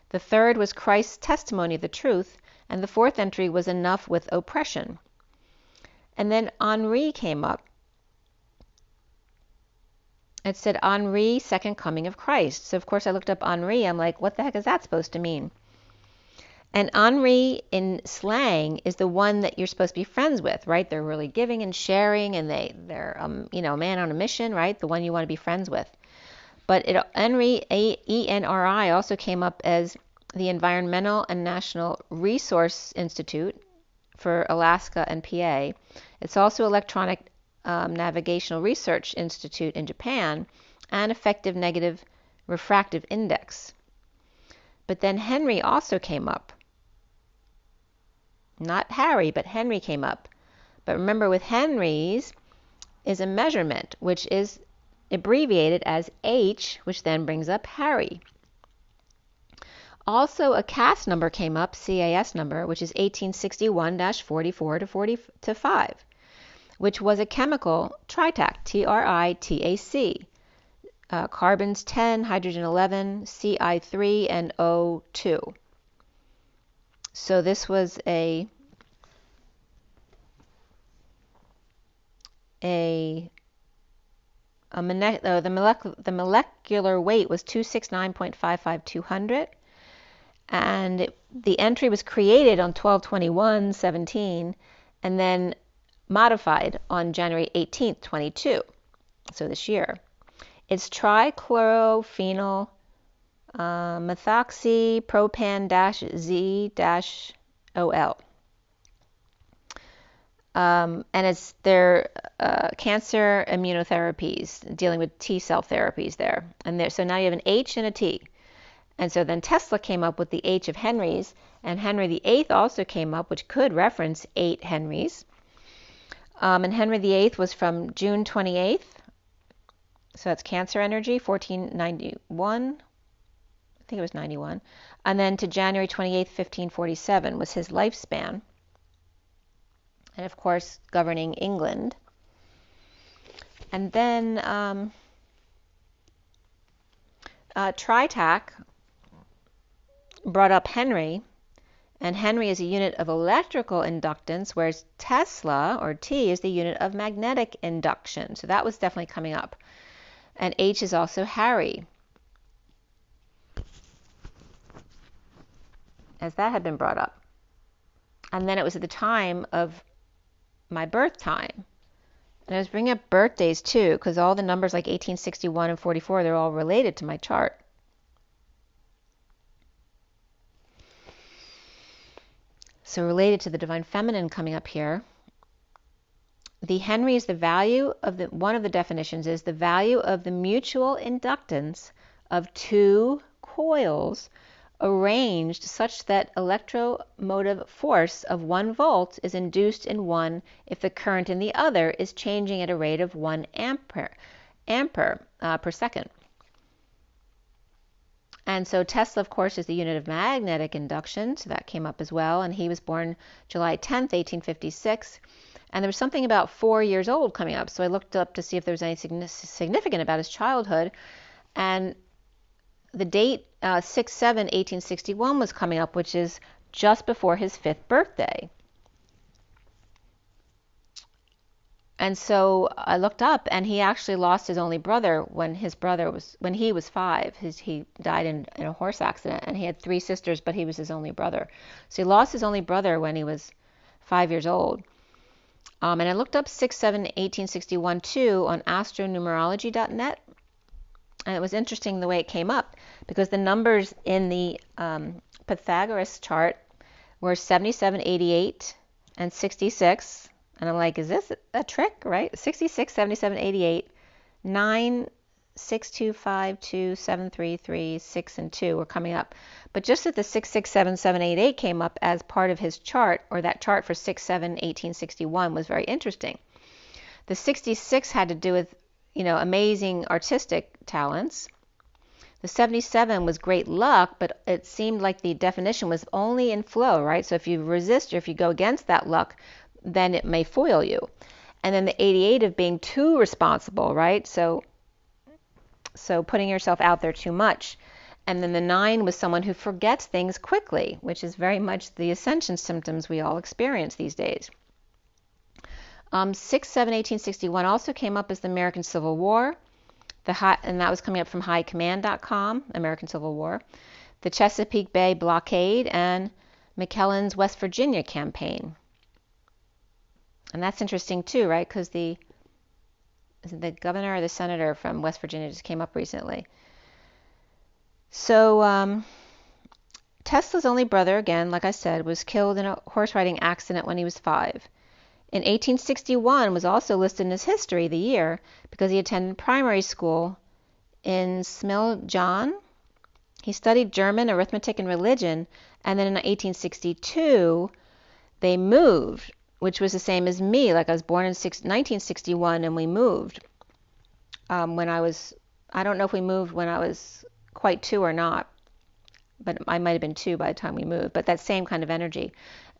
The 3rd was Christ's testimony of the truth, and the 4th entry was enough with oppression. And then Henri came up. It said Henri, second coming of Christ. So of course I looked up Henri. I'm like, what the heck is that supposed to mean? And Henri in slang is the one that you're supposed to be friends with, right? They're really giving and sharing, and they're a man on a mission, right? The one you want to be friends with. But Henri, ENRI, also came up as the Environmental and National Resource Institute for Alaska and PA. It's also Electronic Navigational Research Institute in Japan, and Effective Negative Refractive Index. But then Henry also came up. Not Harry, but Henry came up. But remember, with Henry's is a measurement, which is abbreviated as H, which then brings up Harry. Also, a CAS number came up, CAS number, which is 1861-44 to 5, which was a chemical tritac, TRITAC, carbons 10, hydrogen 11, CI3, and O2. So this was the molecular weight was 269.55200, and the entry was created on 12/21/17 and then modified on January 18th, 22, so this year. It's trichlorophenyl methoxypropan-Z-OL. And it's their cancer immunotherapies, dealing with T cell therapies there. And so now you have an H and a T. And so then Tesla came up with the H of Henry's, and Henry VIII also came up, which could reference 8 Henrys. And Henry VIII was from June 28th, so that's Cancer energy, 1491, I think it was 91, and then to January 28th, 1547 was his lifespan. And of course, governing England. And then Tritac brought up Henry, and Henry is a unit of electrical inductance, whereas Tesla, or T, is the unit of magnetic induction. So that was definitely coming up. And H is also Harry, as that had been brought up. And then it was at the time of my birth time. And I was bringing up birthdays too, because all the numbers like 1861 and 44, they're all related to my chart. So related to the Divine Feminine coming up here. The Henry is the value of one of the definitions is the value of the mutual inductance of 2 coils arranged such that electromotive force of 1 volt is induced in one if the current in the other is changing at a rate of 1 ampere per second. And so Tesla, of course, is the unit of magnetic induction, so that came up as well, and he was born July 10th, 1856. And there was something about 4 years old coming up, so I looked up to see if there was anything significant about his childhood, and the date 6/7/1861 was coming up, which is just before his 5th birthday. And so I looked up, and he actually lost his only brother when he was 5. He died in a horse accident, and he had 3 sisters, but he was his only brother. So he lost his only brother when he was 5 years old. And I looked up 6/7/1861 too on astronumerology.net. And it was interesting the way it came up, because the numbers in the Pythagoras chart were 77, 88, and 66. And I'm like, is this a trick, right? 66, 77, 88, 9, 6, 2, 5, 2, 7, 3, 3, 6, and 2 were coming up. But just that the 6, 6, 7, 7, 8, 8 came up as part of his chart, or that chart for 6/7/1861 was very interesting. The 66 had to do with, amazing artistic talents. The 77 was great luck, but it seemed like the definition was only in flow, right? So if you resist or if you go against that luck, then it may foil you. And then the 88 of being too responsible, right? So putting yourself out there too much. And then the 9 was someone who forgets things quickly, which is very much the ascension symptoms we all experience these days. 6/7/1861 also came up as the American Civil War, and that was coming up from highcommand.com, American Civil War, the Chesapeake Bay blockade, and McClellan's West Virginia campaign. And that's interesting too, right? Because the governor or the senator from West Virginia just came up recently. So Tesla's only brother, again, like I said, was killed in a horse riding accident when he was 5. In 1861 was also listed in his history, the year, because he attended primary school in Smiljan. He studied German, arithmetic, and religion, and then in 1862 they moved, which was the same as me. Like I was born in 1961 and we moved I don't know if we moved when I was quite 2 or not, but I might have been 2 by the time we moved, but that same kind of energy.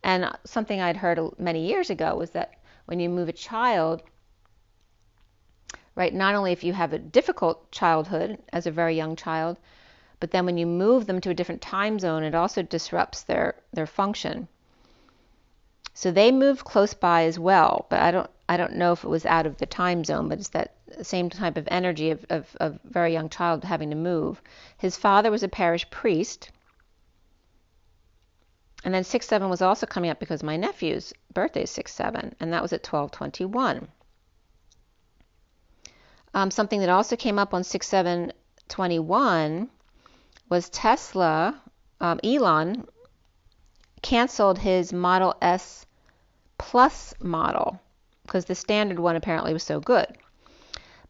And something I'd heard many years ago was that when you move a child, right, not only if you have a difficult childhood as a very young child, but then when you move them to a different time zone, it also disrupts their function. So they moved close by as well, but I don't know if it was out of the time zone, but it's that same type of energy of a very young child having to move. His father was a parish priest. And then 6-7 was also coming up because my nephew's birthday is 6-7, and that was at 12/21. Something that also came up on 6/7/21 was Tesla, Elon, canceled his Model S Plus model because the standard one apparently was so good.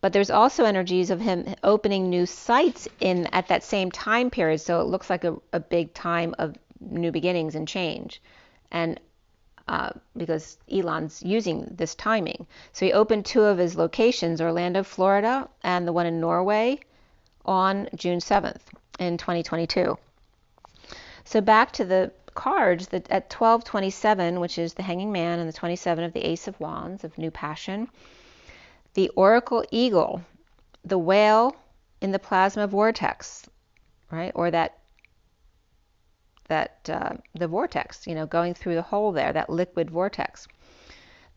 But there's also energies of him opening new sites at that same time period, so it looks like a big time of new beginnings and change. And because Elon's using this timing. So he opened 2 of his locations, Orlando, Florida, and the one in Norway on June 7th in 2022. So back to the cards, that at 12/27, which is the Hanging Man, and the 27 of the Ace of Wands of New Passion, the Oracle Eagle, the whale in the plasma vortex, right? Or the vortex, going through the hole there, that liquid vortex.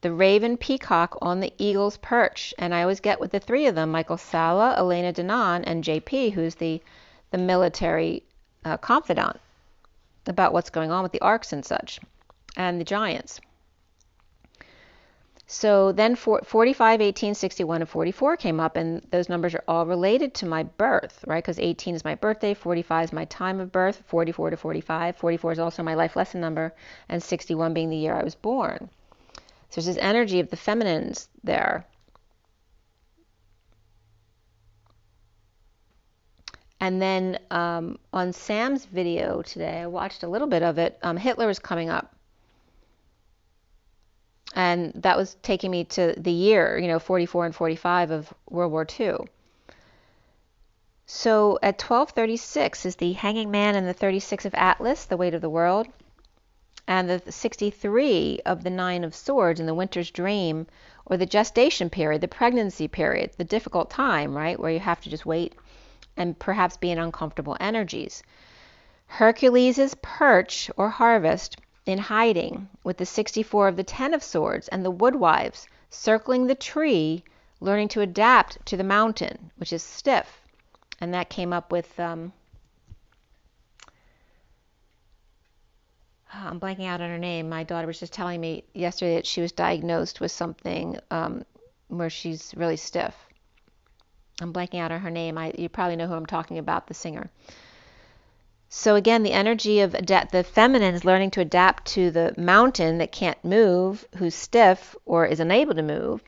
The Raven Peacock on the Eagle's perch. And I always get with the 3 of them, Michael Sala, Elena Denon, and JP, who's the military confidant about what's going on with the arcs and such, and the giants. So then 45, 18, 61, and 44 came up, and those numbers are all related to my birth, right? Because 18 is my birthday, 45 is my time of birth, 44 to 45. 44 is also my life lesson number, and 61 being the year I was born. So there's this energy of the feminines there. And then on Sam's video today, I watched a little bit of it, Hitler was coming up. And that was taking me to the year, 44 and 45 of World War II. So at 12:36 is the Hanging Man and the 36 of Atlas, the weight of the world, and the 63 of the 9 of Swords in the Winter's Dream, or the gestation period, the pregnancy period, the difficult time, right, where you have to just wait and perhaps be in uncomfortable energies. Hercules' perch or harvest in hiding, with the 64 of the 10 of Swords and the Woodwives circling the tree, learning to adapt to the mountain, which is stiff. And that came up with, I'm blanking out on her name. My daughter was just telling me yesterday that she was diagnosed with something where she's really stiff. I'm blanking out on her name. You probably know who I'm talking about, the singer. So again, the energy of the feminine is learning to adapt to the mountain that can't move, who's stiff or is unable to move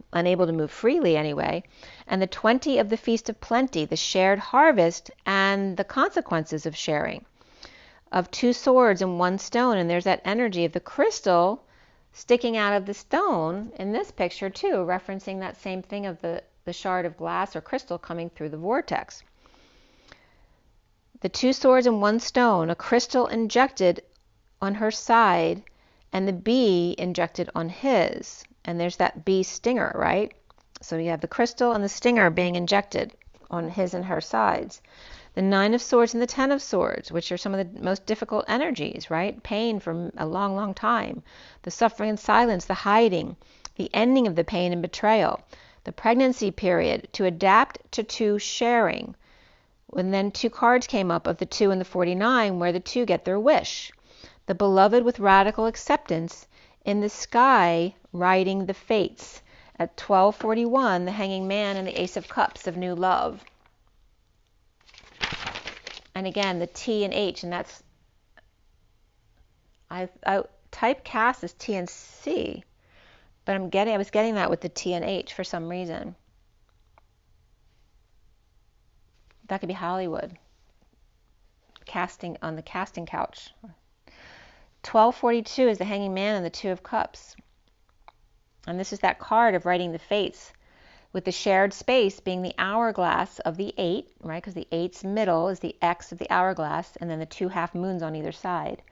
freely anyway. And the 20 of the Feast of Plenty, the shared harvest and the consequences of sharing, of 2 swords and 1 stone. And there's that energy of the crystal sticking out of the stone in this picture too, referencing that same thing of the shard of glass or crystal coming through the vortex. The 2 swords and 1 stone, a crystal injected on her side and the bee injected on his. And there's that bee stinger, right? So you have the crystal and the stinger being injected on his and her sides. The 9 of Swords and the 10 of Swords, which are some of the most difficult energies, right? Pain for a long, long time. The suffering and silence, the hiding, the ending of the pain and betrayal. The pregnancy period, to adapt to sharing. And then 2 cards came up of the 2 and the 49, where the 2 get their wish. The beloved with radical acceptance, in the sky riding the fates. At 12:41, the Hanging Man and the Ace of Cups of new love. And again, the T and H, and that's, I typecast as T and C, but I was getting that with the T and H for some reason. That could be Hollywood. Casting on the casting couch. 12:42 is the Hanging Man and the 2 of Cups. And this is that card of writing the fates. with the shared space being the hourglass of the 8, right? Because the 8's middle is the X of the hourglass, and then the 2 half moons on either side.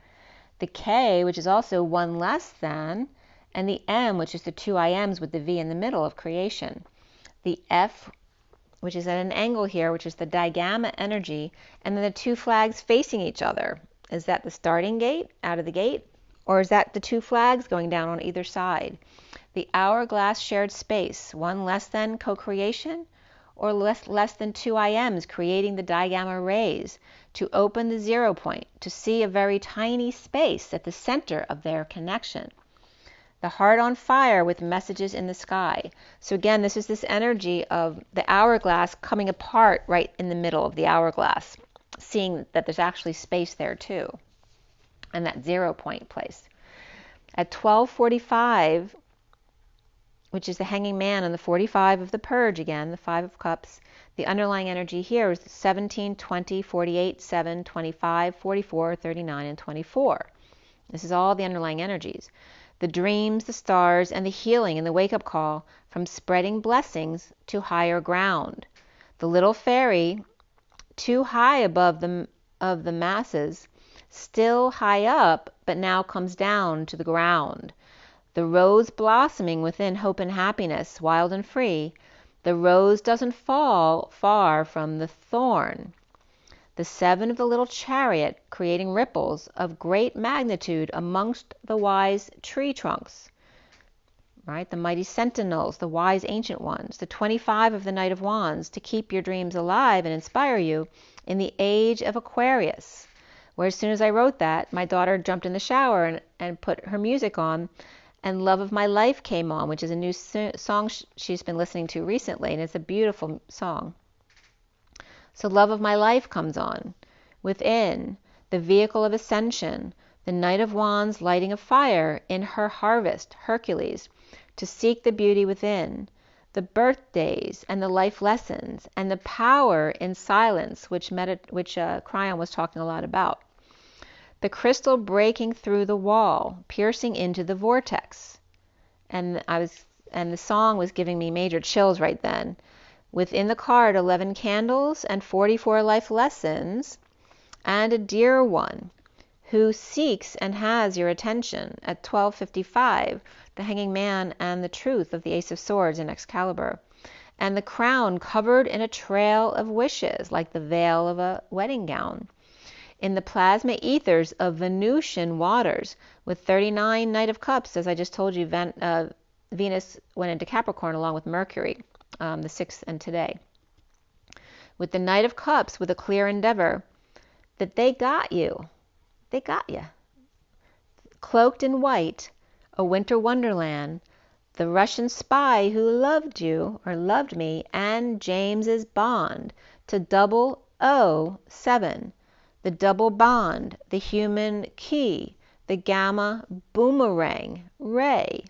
The K, which is also 1 less than, and the M, which is the 2 IMs with the V in the middle of creation. The F, which is at an angle here, which is the digamma energy, and then the 2 flags facing each other. Is that the starting gate, out of the gate, or is that the 2 flags going down on either side? The hourglass shared space, 1 less than co-creation, or less than 2 IMs creating the digamma rays to open the 0 point, to see a very tiny space at the center of their connection. The heart on fire with messages in the sky. So again, this is this energy of the hourglass coming apart right in the middle of the hourglass, seeing that there's actually space there too, and that 0 point place. At 12:45, which is the hanging man and the 45 of the purge again, the 5 of cups, the underlying energy here is 17, 20, 48, 7, 25, 44, 39, and 24. This is all the underlying energies. The dreams, the stars, and the healing and the wake-up call from spreading blessings to higher ground. The little fairy, too high above the masses, still high up, but now comes down to the ground. The rose blossoming within hope and happiness, wild and free. The rose doesn't fall far from the thorn. The 7 of the little chariot creating ripples of great magnitude amongst the wise tree trunks, right? The mighty sentinels, the wise ancient ones. The 25 of the Knight of Wands to keep your dreams alive and inspire you in the age of Aquarius, where as soon as I wrote that, my daughter jumped in the shower and put her music on, and Love of My Life came on, which is a new song she's been listening to recently, and it's a beautiful song. So Love of My Life comes on. Within, the vehicle of ascension, the Knight of Wands lighting a fire in her harvest, Hercules, to seek the beauty within, the birthdays and the life lessons, and the power in silence, which Cryon was talking a lot about. The crystal breaking through the wall, piercing into the vortex. And the song was giving me major chills right then. Within the card, 11 candles and 44 life lessons, and a dear one who seeks and has your attention at 12:55, the hanging man and the truth of the Ace of Swords in Excalibur, and the crown covered in a trail of wishes, like the veil of a wedding gown. In the plasma ethers of Venusian waters, with 39 Knight of Cups, as I just told you, Venus went into Capricorn along with Mercury, the 6th and today. With the Knight of Cups, with a clear endeavor, that they got you. They got you. Cloaked in white, a winter wonderland, the Russian spy who loved you, or loved me, and James's bond to 007. The double bond, the human key, the gamma boomerang ray.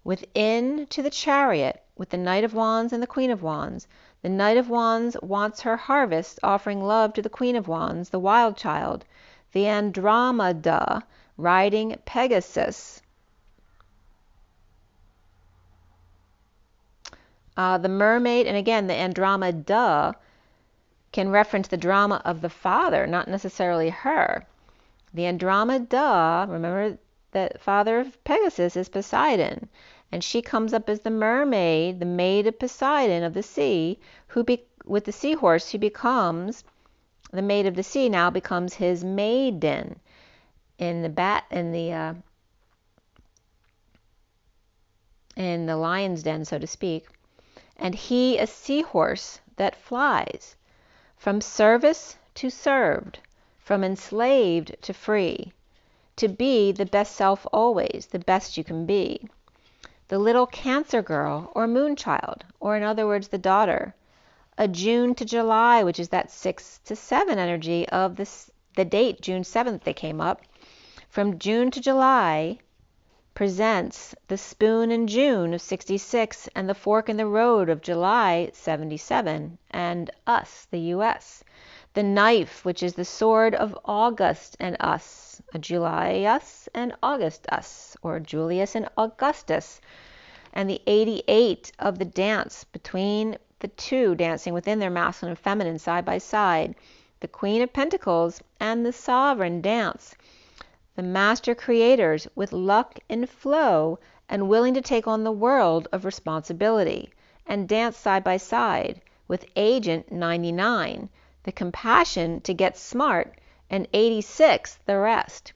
Within to the chariot, with the Knight of Wands and the Queen of Wands. The Knight of Wands wants her harvest, offering love to the Queen of Wands, the wild child, the Andromeda, riding Pegasus. The mermaid, and again, the Andromeda can reference the drama of the father, not necessarily her. The Andromeda, remember that father of Pegasus is Poseidon, and she comes up as the mermaid, the maid of Poseidon of the sea, with the seahorse, who becomes the maid of the sea, now becomes his maiden in the lion's den, so to speak. And he a seahorse that flies, from service to served, from enslaved to free, to be the best self always, the best you can be. The little Cancer girl, or moon child, or in other words, the daughter. A June to July, which is that 6 to 7 energy of the date, June 7th, they came up. From June to July presents the spoon in June of 66 and the fork in the road of July 77, and us, the U.S. The knife, which is the sword of August and us, a July us and August us, or Julius and Augustus. and the 88 of the dance between the two dancing within their masculine and feminine side by side. The Queen of Pentacles and the Sovereign dance. The master creators with luck and flow and willing to take on the world of responsibility and dance side by side with Agent 99, the compassion to get smart, and 86 the rest.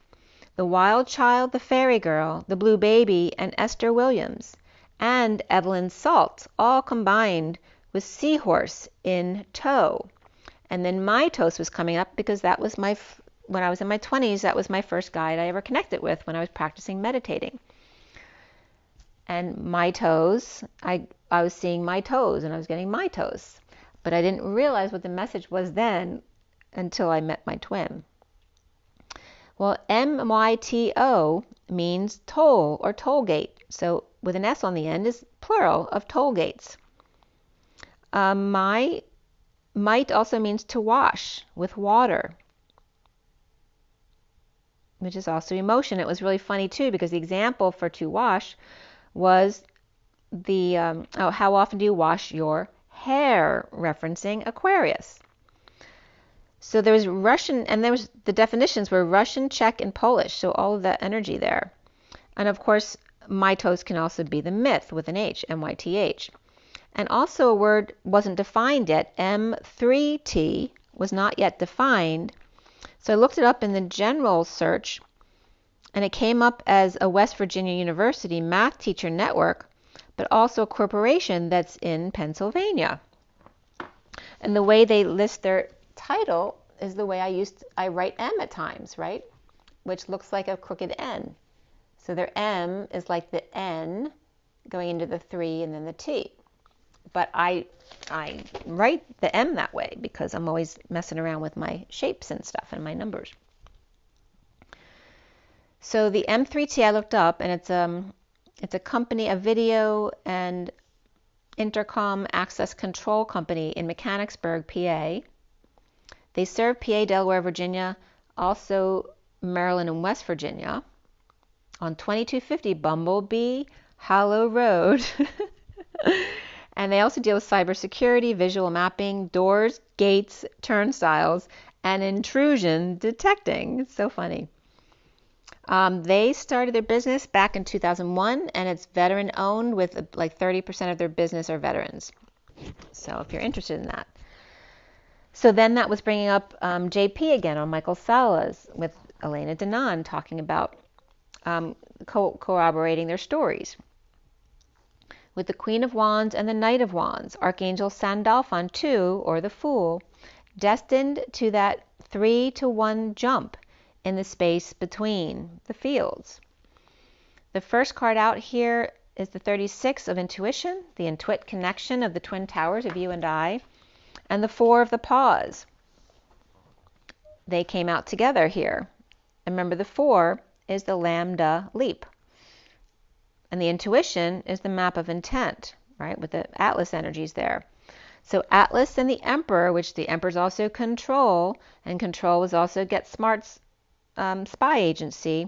The Wild Child, the Fairy Girl, the Blue Baby, and Esther Williams, and Evelyn Salt, all combined with Seahorse in tow. And then Mytos was coming up because that was when I was in my 20s, that was my first guide I ever connected with when I was practicing meditating. And Mytos, I was seeing my toes and I was getting Mytos. But I didn't realize what the message was then until I met my twin. Well, MYTO means toll or toll gate. So with an S on the end is plural of toll gates. Might also means to wash with water, which is also emotion. It was really funny too because the example for to wash was the how often do you wash your hair, referencing Aquarius. So there was Russian, and there was the definitions were Russian, Czech, and Polish. So all of that energy there, and of course, Mytos can also be the myth with an H, MYTH. And also a word wasn't defined yet. M3T was not yet defined. So I looked it up in the general search, and it came up as a West Virginia University math teacher network, but also a corporation that's in Pennsylvania. And the way they list their title is the way I write M at times, right? Which looks like a crooked N. So their M is like the N going into the 3 and then the T. But I write the M that way because I'm always messing around with my shapes and stuff and my numbers. So the M3T I looked up, and it's a company, a video and intercom access control company in Mechanicsburg, PA. They serve PA, Delaware, Virginia, also Maryland and West Virginia on 2250 Bumblebee Hollow Road. And they also deal with cybersecurity, visual mapping, doors, gates, turnstiles, and intrusion detecting. It's so funny. They started their business back in 2001, and it's veteran owned with like 30% of their business are veterans. So if you're interested in that. So then that was bringing up JP again on Michael Salas with Elena Denon talking about corroborating their stories. With the Queen of Wands and the Knight of Wands, Archangel Sandalphon too, or the Fool, destined to that 3-to-1 jump in the space between the fields. The first card out here is the 36 of Intuition, the intuit connection of the twin towers of you and I, and the 4 of the Pause. They came out together here. And remember, the 4 is the Lambda leap. And the intuition is the map of intent, right, with the Atlas energies there. So Atlas and the Emperor, which the Emperor is also control, and control is also Get Smart's spy agency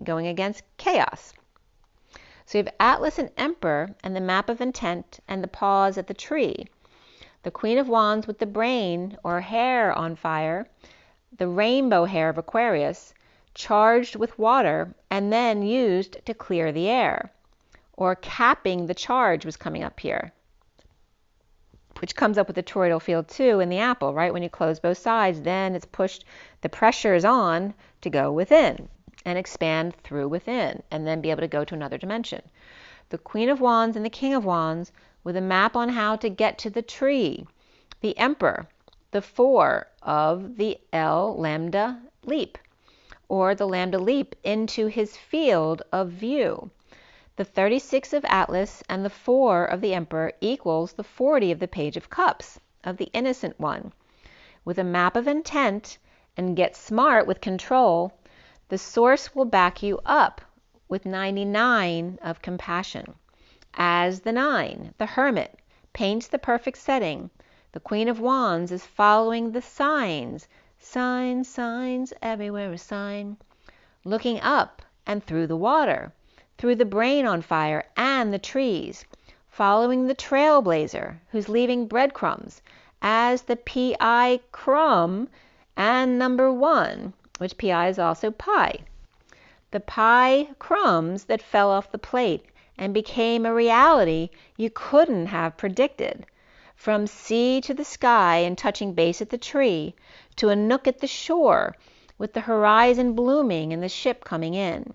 going against chaos. So you have Atlas and Emperor and the map of intent and the pause at the tree. The Queen of Wands with the brain or hair on fire, the rainbow hair of Aquarius, charged with water and then used to clear the air. Or capping the charge was coming up here, which comes up with the toroidal field too in the apple, right? When you close both sides, then it's pushed, the pressure is on to go within and expand through within and then be able to go to another dimension. The Queen of Wands and the King of Wands with a map on how to get to the tree. The Emperor, the 4 of the L Lambda leap, or the Lambda leap into his field of view. The 36 of Atlas and the 4 of the Emperor equals the 40 of the Page of Cups, of the innocent one. With a map of intent and Get Smart with control, the source will back you up with 99 of compassion. As the 9, the Hermit, paints the perfect setting. The Queen of Wands is following the signs. Signs, signs, everywhere a sign. Looking up and through the water. through the brain on fire and the trees, following the trailblazer who's leaving breadcrumbs as the PI crumb and number 1, which PI is also pi. The pie crumbs that fell off the plate and became a reality you couldn't have predicted. From sea to the sky and touching base at the tree, to a nook at the shore with the horizon blooming and the ship coming in.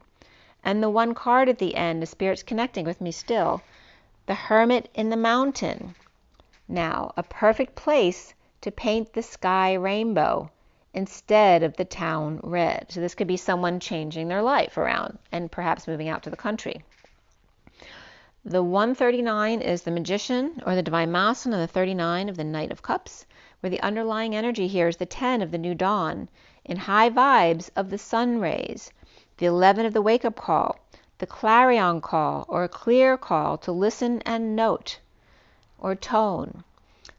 And the one card at the end, the spirit's connecting with me still, the hermit in the mountain. Now, a perfect place to paint the sky rainbow instead of the town red. So this could be someone changing their life around and perhaps moving out to the country. The 139 is the Magician or the Divine Masculine, and the 39 of the Knight of Cups, where the underlying energy here is the 10 of the New Dawn, in high vibes of the sun rays, the 11 of the wake-up call, the clarion call or clear call to listen and note or tone,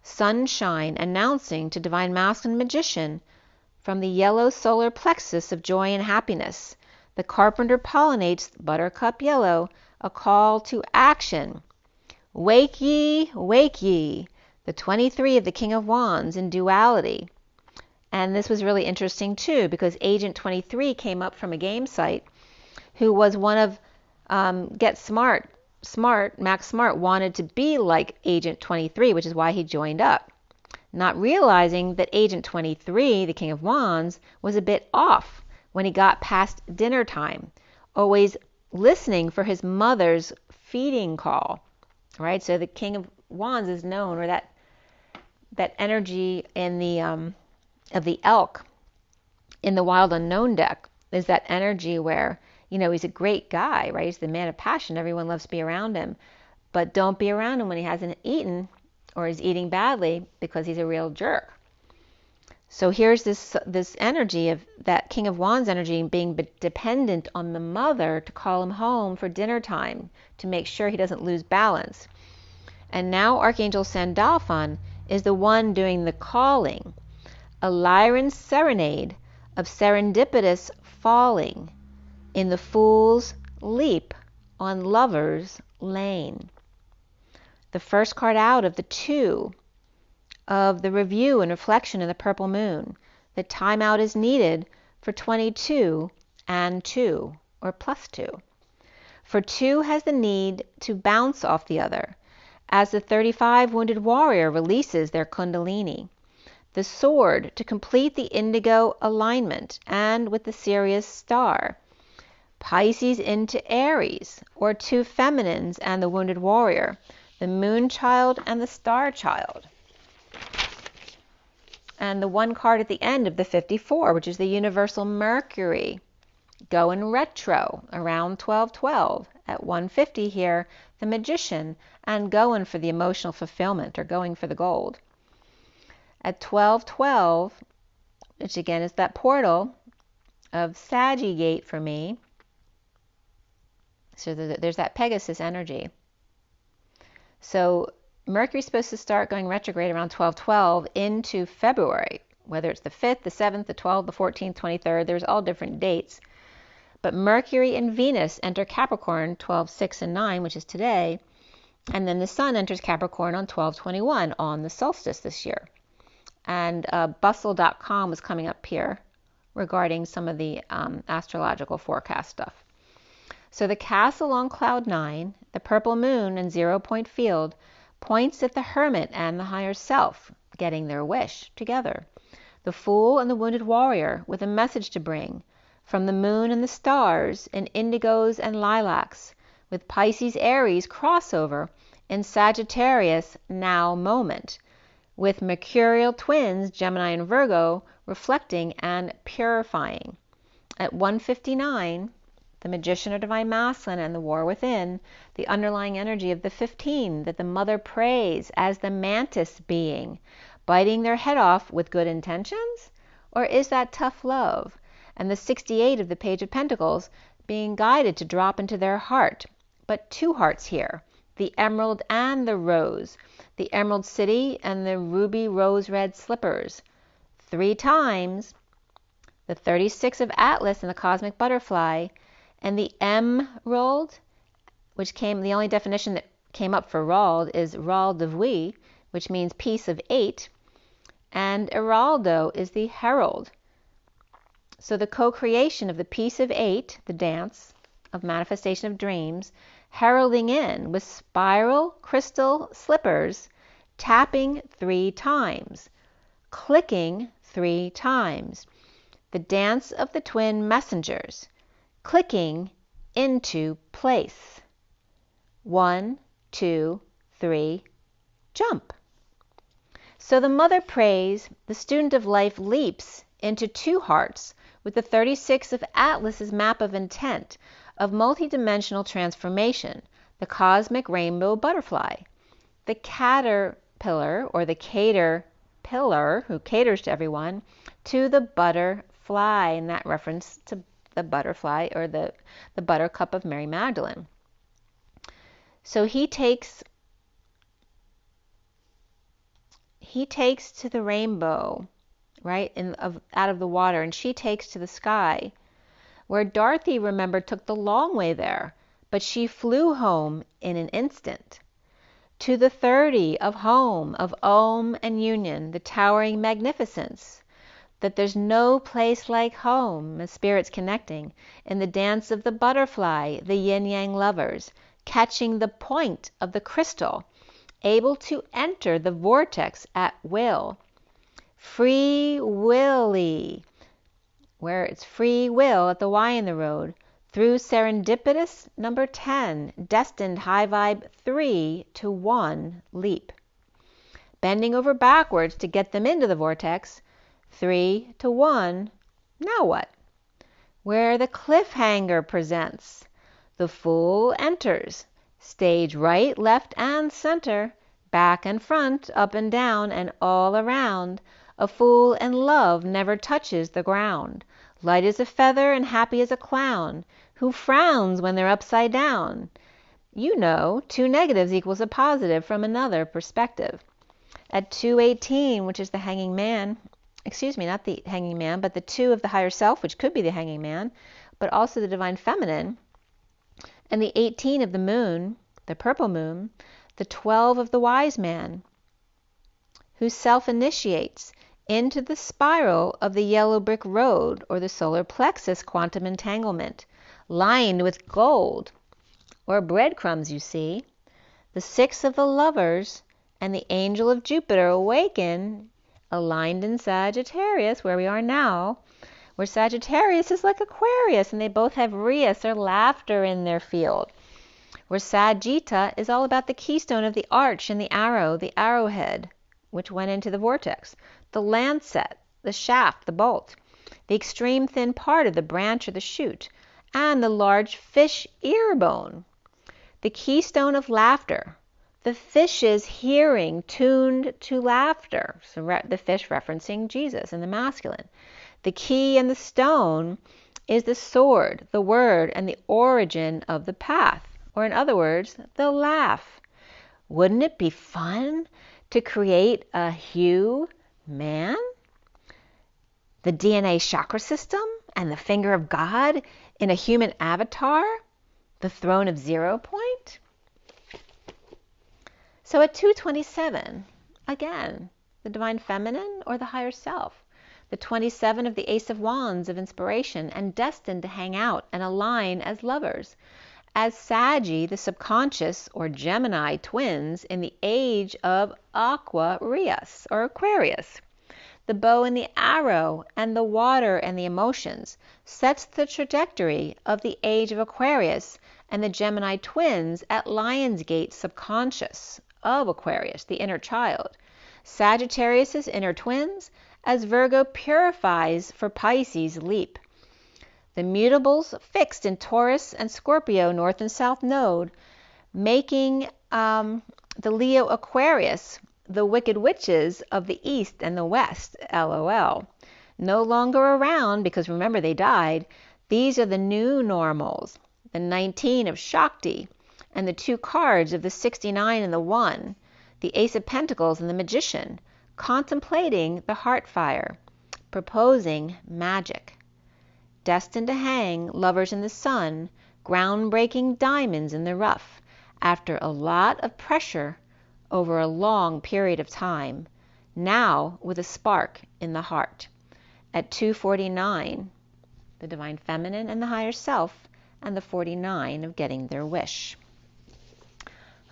sunshine announcing to Divine Masculine Magician from the yellow solar plexus of joy and happiness. The carpenter pollinates buttercup yellow, a call to action. Wake ye, the 23 of the King of Wands in duality. And this was really interesting too, because Agent 23 came up from a game site who was one of Get Smart. Max Smart wanted to be like Agent 23, which is why he joined up. Not realizing that Agent 23, the King of Wands, was a bit off when he got past dinner time, always listening for his mother's feeding call, right? So the King of Wands is known, or that energy in the of the elk in the Wild Unknown deck is that energy where, you know, he's a great guy, right? He's the man of passion. Everyone loves to be around him, but don't be around him when he hasn't eaten or is eating badly, because he's a real jerk. So here's this energy of that King of Wands energy being dependent on the mother to call him home for dinner time to make sure he doesn't lose balance. And now Archangel Sandalphon is the one doing the calling, a Lyran serenade of serendipitous falling in the fool's leap on lover's lane. The first card out of the 2 of the review and reflection in the purple moon. The timeout is needed for 22 and 2, or plus 2. For 2 has the need to bounce off the other, as the 35 wounded warrior releases their kundalini. The sword to complete the indigo alignment, and with the Sirius star. Pisces into Aries, or 2 feminines and the wounded warrior, the moon child and the star child. And the one card at the end of the 54, which is the universal Mercury, going retro around 1212 at 150 here, the Magician, and going for the emotional fulfillment, or going for the gold. At 1212, which again is that portal of Sagittarius for me, so there's that Pegasus energy. So Mercury's supposed to start going retrograde around 1212 into February, whether it's the 5th, the 7th, the 12th, the 14th, 23rd, there's all different dates. But Mercury and Venus enter Capricorn 12, 6, and 9, which is today, and then the Sun enters Capricorn on 12/21 on the solstice this year. And bustle.com was coming up here regarding some of the astrological forecast stuff. So the castle on cloud 9, the purple moon and 0-point field, points at the hermit and the higher self getting their wish together. The fool and the wounded warrior with a message to bring from the moon and the stars in indigos and lilacs, with Pisces Aries crossover in Sagittarius now moment, with mercurial twins Gemini and Virgo reflecting and purifying. At 159, the Magician or Divine Masculine and the War Within, the underlying energy of the 15 that the mother prays as the mantis being, biting their head off with good intentions? Or is that tough love? And the 68 of the Page of Pentacles being guided to drop into their heart. But 2 hearts here, the emerald and the rose, the Emerald City and the ruby rose red slippers. 3 times, the 36 of Atlas and the cosmic butterfly, and the emerald the only definition that came up for Rald is Rald de Vui, which means piece of 8, and Heraldo is the herald. So the co-creation of the piece of 8, the dance of manifestation of dreams, heralding in with spiral crystal slippers, tapping 3 times, clicking 3 times. The dance of the twin messengers, clicking into place. 1, 2, 3, jump. So the mother prays, the student of life leaps into 2 hearts with the 36 of Atlas's map of intent of multidimensional transformation, the cosmic rainbow butterfly. The caterpillar, or the caterpillar, who caters to everyone, to the butterfly, in that reference to the butterfly, or the buttercup of Mary Magdalene. So he takes to the rainbow, right, out of the water, and she takes to the sky, where Dorothy, remember, took the long way there, but she flew home in an instant. To the 30 of home, of Om and union, the towering magnificence, that there's no place like home, as spirits connecting, in the dance of the butterfly, the yin-yang lovers, catching the point of the crystal, able to enter the vortex at will. Free willy, where it's free will at the Y in the road, through serendipitous number 10, destined high vibe 3 to 1 leap. Bending over backwards to get them into the vortex, 3 to 1, now what? Where the cliffhanger presents, the fool enters, stage right, left, and center, back and front, up and down, and all around. A fool in love never touches the ground, light as a feather and happy as a clown, who frowns when they're upside down. You know, 2 negatives equals a positive from another perspective. At 218, which is the hanging man, excuse me, not the hanging man, but the 2 of the higher self, which could be the hanging man, but also the divine feminine, and the 18 of the moon, the purple moon, the 12 of the wise man, who self-initiates into the spiral of the yellow brick road, or the solar plexus quantum entanglement, lined with gold, or breadcrumbs, you see. The 6 of the lovers and the angel of Jupiter awaken, aligned in Sagittarius, where we are now, where Sagittarius is like Aquarius, and they both have Rias, or laughter, in their field. Where Sagitta is all about the keystone of the arch and the arrow, the arrowhead, which went into the vortex, the lancet, the shaft, the bolt, the extreme thin part of the branch or the shoot, and the large fish ear bone. The keystone of laughter, the fish's hearing tuned to laughter, so the fish referencing Jesus in the masculine. The key and the stone is the sword, the word, and the origin of the path, or in other words, the laugh. Wouldn't it be fun to create a hue man? The DNA chakra system and the finger of God in a human avatar? The throne of 0 point? So at 227, again, the divine feminine or the higher self. The 27 of the Ace of Wands of inspiration and destined to hang out and align as lovers. As Saggy, the subconscious, or Gemini twins in the age of Aquarius, or Aquarius. The bow and the arrow and the water and the emotions sets the trajectory of the age of Aquarius and the Gemini twins at Lionsgate subconscious of Aquarius, the inner child. Sagittarius's inner twins as Virgo purifies for Pisces leap. The mutables fixed in Taurus and Scorpio north and south node, making the Leo Aquarius the wicked witches of the east and the west, LOL. No longer around, because remember they died. These are the new normals, the 19 of Shakti, and the 2 cards of the 69 and the 1, the Ace of Pentacles and the Magician, contemplating the heart fire, proposing magic. Destined to hang, lovers in the sun, groundbreaking diamonds in the rough after a lot of pressure over a long period of time, now with a spark in the heart. At 249, the Divine Feminine and the Higher Self, and the 49 of getting their wish.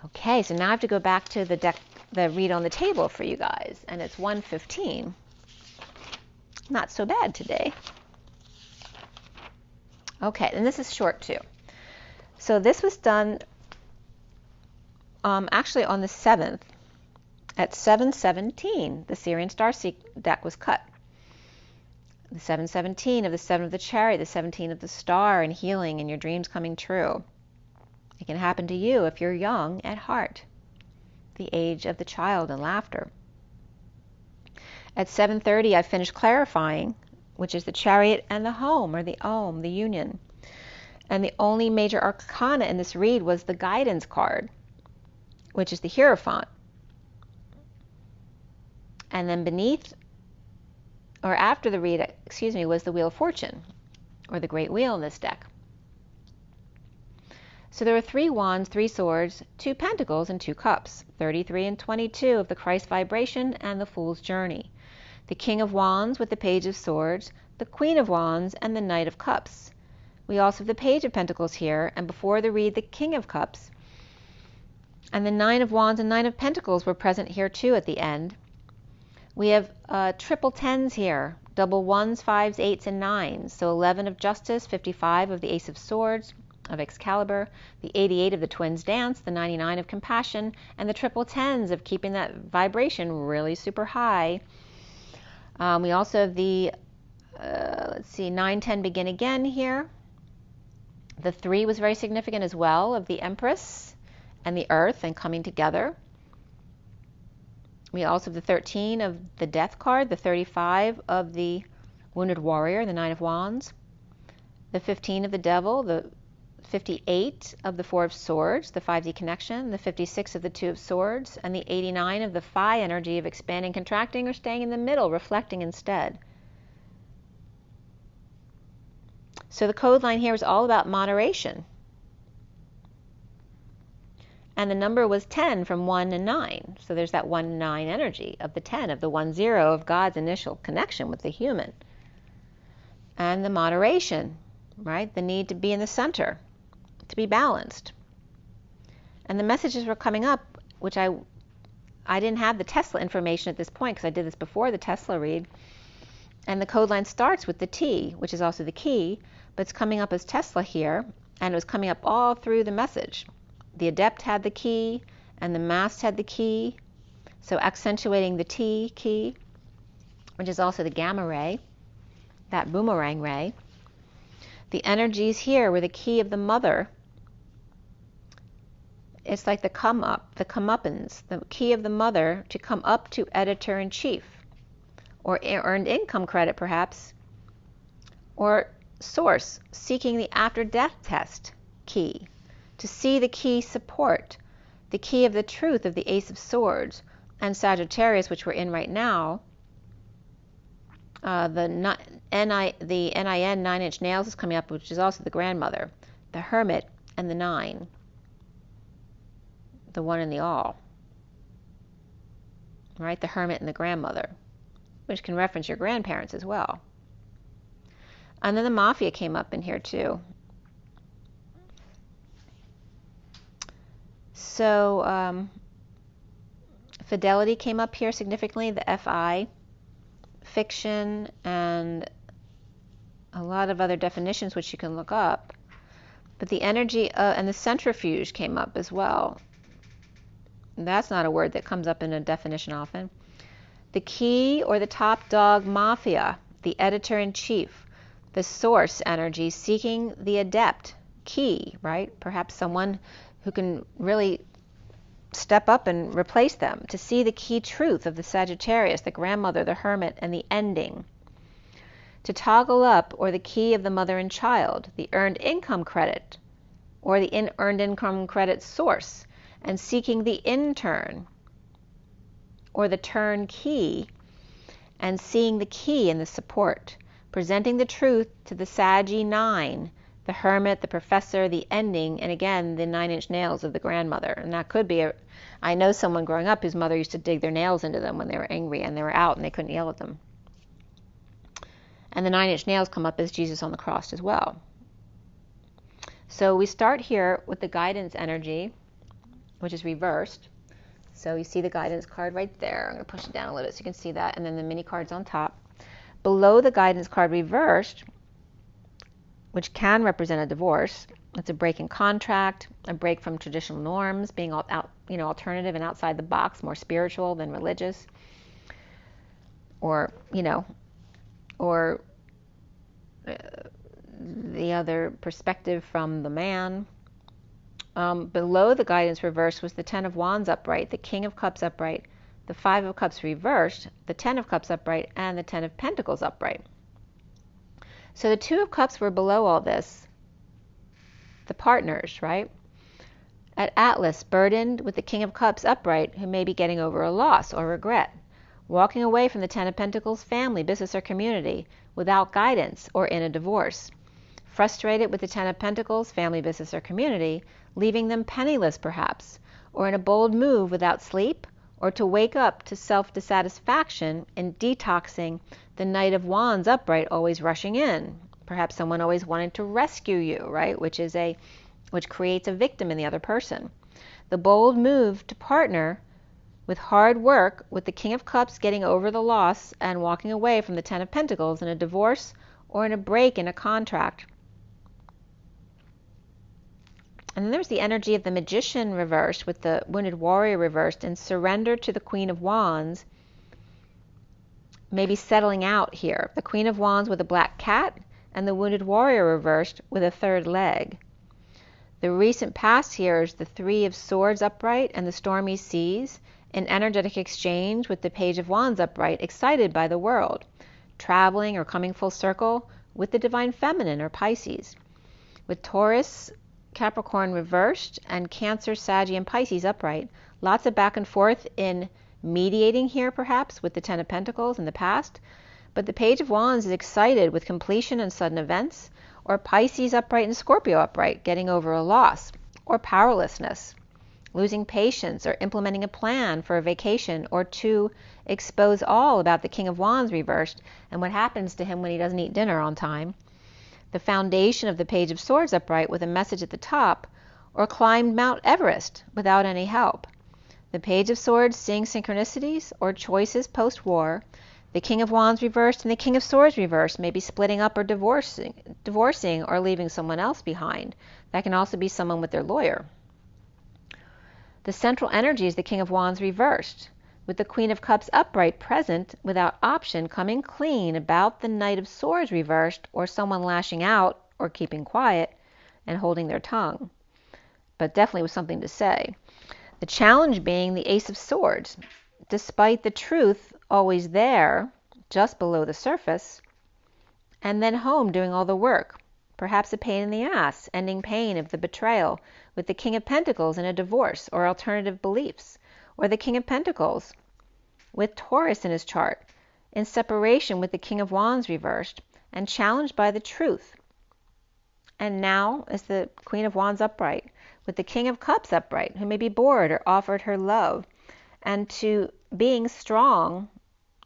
Okay, so now I have to go back to the deck, the read on the table for you guys, and it's 1:15. Not so bad today. Okay, and this is short too. So this was done actually on the 7th at 7:17. The SIRIAN Starseed deck was cut. The 7:17 of the 7 of the Chariot, the 17 of the Star, and healing and your dreams coming true. It can happen to you if you're young at heart, the age of the child and laughter. At 7:30, I finished clarifying, which is the Chariot and the home, or the Om, the union. And the only major arcana in this read was the guidance card, which is the Hierophant. And then beneath, or after the read, excuse me, was the Wheel of Fortune, or the Great Wheel in this deck. So there were 3 wands, 3 swords, 2 pentacles, and 2 cups, 33 and 22 of the Christ vibration and the Fool's journey. The King of Wands with the Page of Swords, the Queen of Wands, and the Knight of Cups. We also have the Page of Pentacles here, and before the read, the King of Cups. And the 9 of Wands and 9 of Pentacles were present here too at the end. We have triple 10s here, double 1s, 5s, 8s, and 9s. So 11 of Justice, 55 of the Ace of Swords, of Excalibur, the 88 of the Twins Dance, the 99 of Compassion, and the triple 10s of keeping that vibration really super high. We also have the, let's see, 9, 10, Begin Again here. The 3 was very significant as well, of the Empress and the Earth and coming together. We also have the 13 of the Death card, the 35 of the Wounded Warrior, the 9 of Wands, the 15 of the Devil, the 58 of the 4 of Swords, the 5D connection, the 56 of the 2 of Swords, and the 89 of the Phi energy of expanding, contracting, or staying in the middle, reflecting instead. So the code line here is all about moderation. And the number was 10 from 1 and 9. So there's that 1-9 energy of the 10, of the 1-0 of God's initial connection with the human. And the moderation, right? The need to be in the center, to be balanced. And the messages were coming up, which I didn't have the Tesla information at this point because I did this before the Tesla read. And the code line starts with the T, which is also the key, but it's coming up as Tesla here, and it was coming up all through the message. The Adept had the key, and the Mast had the key, so accentuating the T key, which is also the gamma ray, that boomerang ray. The energies here were the key of the Mother. It's like the come up, the comeuppance, the key of the Mother to come up to Editor-in-Chief, or earned income credit perhaps, or Source, seeking the after-death test key, to see the key support, the key of the truth of the Ace of Swords, and Sagittarius, which we're in right now. The NIN 9-inch nails is coming up, which is also the grandmother, the Hermit, and the 9, the one and the all, right? The Hermit and the grandmother, which can reference your grandparents as well. And then the Mafia came up in here too. So Fidelity came up here significantly, the FI, fiction, and a lot of other definitions which you can look up. But the energy and the centrifuge came up as well. That's not a word that comes up in a definition often. The key or the top dog mafia, the editor-in-chief, the source energy seeking the adept key, right? Perhaps someone who can really step up and replace them, to see the key truth of the Sagittarius, the grandmother, the Hermit, and the ending. To toggle up, or the key of the mother and child, the earned income credit, or the earned income credit source, and seeking the intern, or the turn key, and seeing the key in the support, presenting the truth to the Saggy 9, the Hermit, the Professor, the Ending, and again, the 9-inch nails of the grandmother. And that could be I know someone growing up whose mother used to dig their nails into them when they were angry and they were out and they couldn't yell at them. And the 9-inch nails come up as Jesus on the cross as well. So we start here with the guidance energy, which is reversed. So you see the guidance card right there. I'm going to push it down a little bit so you can see that. And then the mini cards on top. Below the guidance card reversed, which can represent a divorce. It's a break in contract, a break from traditional norms, being alternative and outside the box, more spiritual than religious, or the other perspective from the man. Below the guidance reverse was the 10 of Wands upright, the King of Cups upright, the 5 of Cups reversed, the 10 of Cups upright, and the 10 of Pentacles upright. So the 2 of Cups were below all this, the partners, right? At Atlas, burdened with the King of Cups upright, who may be getting over a loss or regret, walking away from the 10 of Pentacles, family, business, or community, without guidance or in a divorce. Frustrated with the 10 of Pentacles, family, business, or community, leaving them penniless perhaps, or in a bold move without sleep, or to wake up to self-dissatisfaction and detoxing the Knight of Wands upright, always rushing in. Perhaps someone always wanted to rescue you, right? Which creates a victim in the other person. The bold move to partner with hard work with the King of Cups getting over the loss and walking away from the 10 of Pentacles in a divorce or in a break in a contract. And then there's the energy of the Magician reversed with the Wounded Warrior reversed, and surrender to the Queen of Wands, maybe settling out here. The Queen of Wands with a black cat and the Wounded Warrior reversed with a third leg. The recent past here is the 3 of Swords upright and the Stormy Seas, an energetic exchange with the Page of Wands upright, excited by the world, traveling or coming full circle with the Divine Feminine or Pisces. With Taurus, Capricorn reversed, and Cancer, Sagittarius, and Pisces upright. Lots of back and forth in mediating here, perhaps, with the 10 of Pentacles in the past. But the Page of Wands is excited with completion and sudden events, or Pisces upright and Scorpio upright, getting over a loss, or powerlessness, losing patience, or implementing a plan for a vacation, or to expose all about the King of Wands reversed and what happens to him when he doesn't eat dinner on time. The foundation of the Page of Swords upright with a message at the top, or climbed Mount Everest without any help. The Page of Swords seeing synchronicities or choices post-war. The King of Wands reversed and the King of Swords reversed may be splitting up or divorcing or leaving someone else behind. That can also be someone with their lawyer. The central energy is the King of Wands reversed, with the Queen of Cups upright present without option, coming clean about the Knight of Swords reversed, or someone lashing out or keeping quiet and holding their tongue, but definitely with something to say. The challenge being the Ace of Swords, despite the truth always there, just below the surface, and then home doing all the work. Perhaps a pain in the ass, ending pain of the betrayal, with the King of Pentacles in a divorce or alternative beliefs, or the King of Pentacles with Taurus in his chart, in separation with the King of Wands reversed, and challenged by the truth. And now is the Queen of Wands upright, with the King of Cups upright, who may be bored or offered her love, and to being strong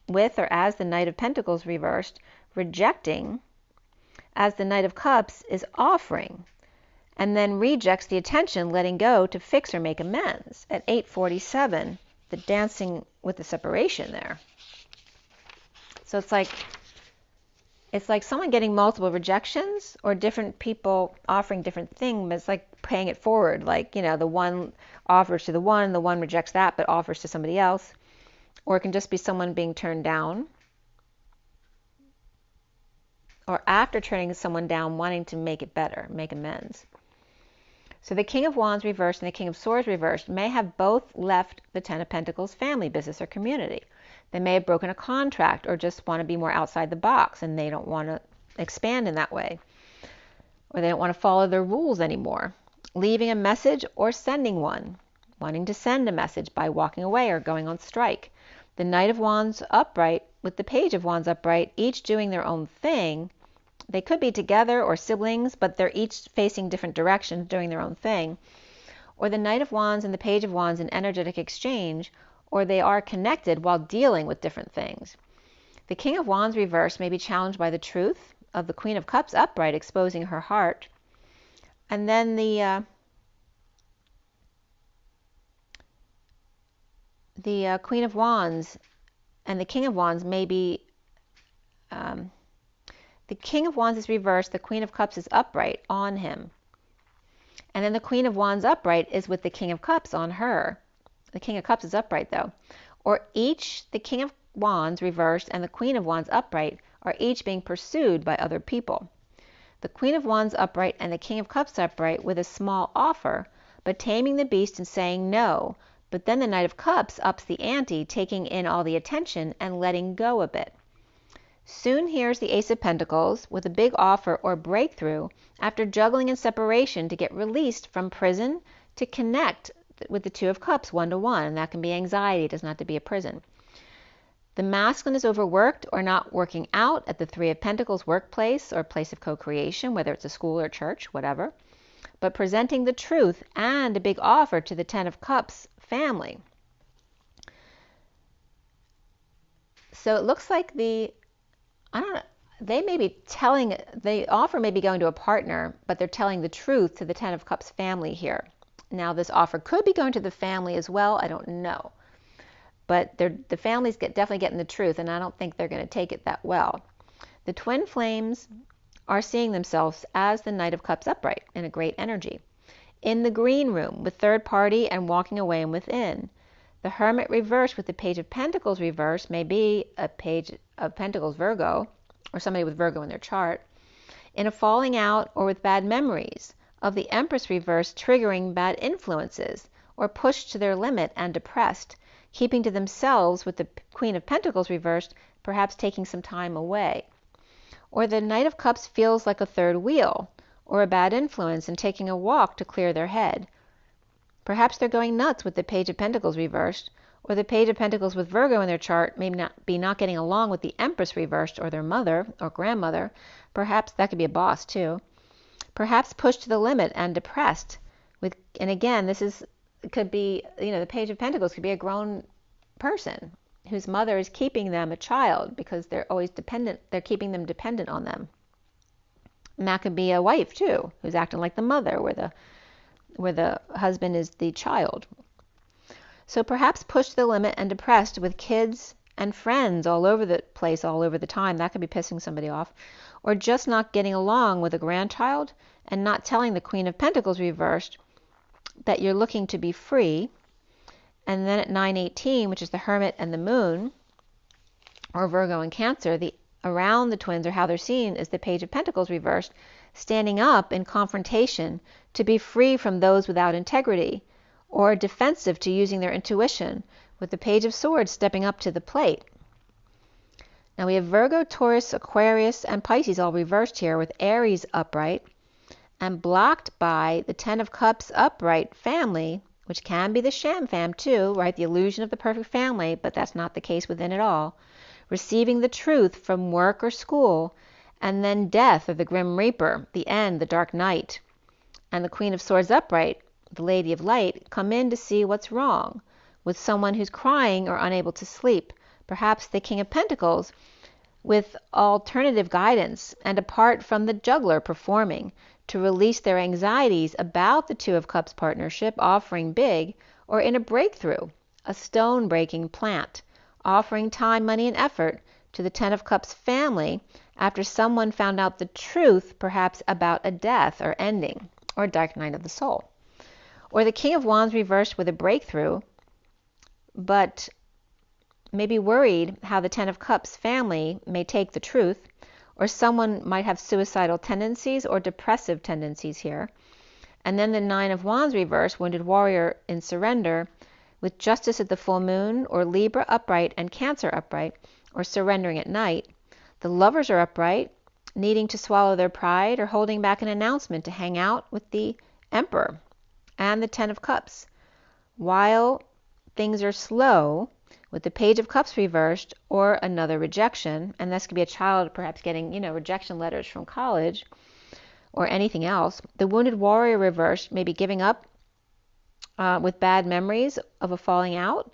with or as the Knight of Pentacles reversed, rejecting as the Knight of Cups is offering, and then rejects the attention, letting go to fix or make amends. At 847, the dancing with the separation there. So it's like someone getting multiple rejections, or different people offering different things, but it's like paying it forward. Like, the one offers to the one rejects that, but offers to somebody else. Or it can just be someone being turned down, or after turning someone down, wanting to make it better, make amends. So the King of Wands reversed and the King of Swords reversed may have both left the 10 of Pentacles family, business, or community. They may have broken a contract or just want to be more outside the box and they don't want to expand in that way. Or they don't want to follow their rules anymore. Leaving a message or sending one. Wanting to send a message by walking away or going on strike. The Knight of Wands upright with the Page of Wands upright, each doing their own thing, They could be together or siblings, but they're each facing different directions, doing their own thing. Or the Knight of Wands and the Page of Wands in energetic exchange, or they are connected while dealing with different things. The King of Wands reversed may be challenged by the truth of the Queen of Cups upright, exposing her heart. And then the Queen of Wands and the King of Wands may be, the King of Wands is reversed, the Queen of Cups is upright on him. And then the Queen of Wands upright is with the King of Cups on her. The King of Cups is upright though. Or each, the King of Wands reversed and the Queen of Wands upright are each being pursued by other people. The Queen of Wands upright and the King of Cups upright with a small offer, but taming the beast and saying no. But then the Knight of Cups ups the ante, taking in all the attention and letting go a bit. Soon here's the Ace of Pentacles with a big offer or breakthrough after juggling and separation to get released from prison to connect with the Two of Cups one-to-one. And that can be anxiety. It doesn't have to be a prison. The masculine is overworked or not working out at the Three of Pentacles workplace or place of co-creation, whether it's a school or church, whatever, but presenting the truth and a big offer to the Ten of Cups family. So it looks like they may be telling, the offer may be going to a partner, but they're telling the truth to the Ten of Cups family here. Now this offer could be going to the family as well, I don't know. But the families definitely getting the truth, and I don't think they're going to take it that well. The twin flames are seeing themselves as the Knight of Cups upright in a great energy. In the green room with third party and walking away and within. The Hermit reversed with the Page of Pentacles reversed may be a Page of Pentacles Virgo, or somebody with Virgo in their chart, in a falling out or with bad memories. Of the Empress reversed triggering bad influences, or pushed to their limit and depressed, keeping to themselves with the Queen of Pentacles reversed, perhaps taking some time away. Or the Knight of Cups feels like a third wheel, or a bad influence and taking a walk to clear their head. Perhaps they're going nuts with the Page of Pentacles reversed, or the Page of Pentacles with Virgo in their chart may not getting along with the Empress reversed or their mother or grandmother. Perhaps that could be a boss too. Perhaps pushed to the limit and depressed. And again, could be, the Page of Pentacles could be a grown person whose mother is keeping them a child because they're always dependent. They're keeping them dependent on them. And that could be a wife too, who's acting like the mother, where the husband is the child. So perhaps pushed to the limit and depressed with kids and friends all over the place, all over the time. That could be pissing somebody off. Or just not getting along with a grandchild and not telling the Queen of Pentacles reversed that you're looking to be free. And then at 9:18, which is the Hermit and the Moon, or Virgo and Cancer, around the twins, or how they're seen, is the Page of Pentacles reversed, standing up in confrontation to be free from those without integrity, or defensive to using their intuition, with the Page of Swords stepping up to the plate. Now we have Virgo, Taurus, Aquarius, and Pisces all reversed here, with Aries upright, and blocked by the Ten of Cups upright family, which can be the sham fam too, right? The illusion of the perfect family, but that's not the case within it all. Receiving the truth from work or school, and then death or the Grim Reaper, the end, the dark night. And the Queen of Swords upright, the Lady of Light, come in to see what's wrong with someone who's crying or unable to sleep. Perhaps the King of Pentacles with alternative guidance and apart from the juggler performing to release their anxieties about the Two of Cups partnership, offering big, or in a breakthrough, a stone-breaking plant, offering time, money, and effort to the Ten of Cups family after someone found out the truth, perhaps about a death or ending, or dark night of the soul. Or the King of Wands reversed with a breakthrough, but maybe worried how the Ten of Cups family may take the truth, or someone might have suicidal tendencies or depressive tendencies here. And then the Nine of Wands reversed, wounded warrior in surrender, with Justice at the full moon, or Libra upright and Cancer upright, or surrendering at night. The Lovers are upright, needing to swallow their pride or holding back an announcement to hang out with the Emperor and the Ten of Cups. While things are slow, with the Page of Cups reversed, or another rejection, and this could be a child perhaps getting, rejection letters from college or anything else. The Wounded Warrior reversed, maybe giving up with bad memories of a falling out.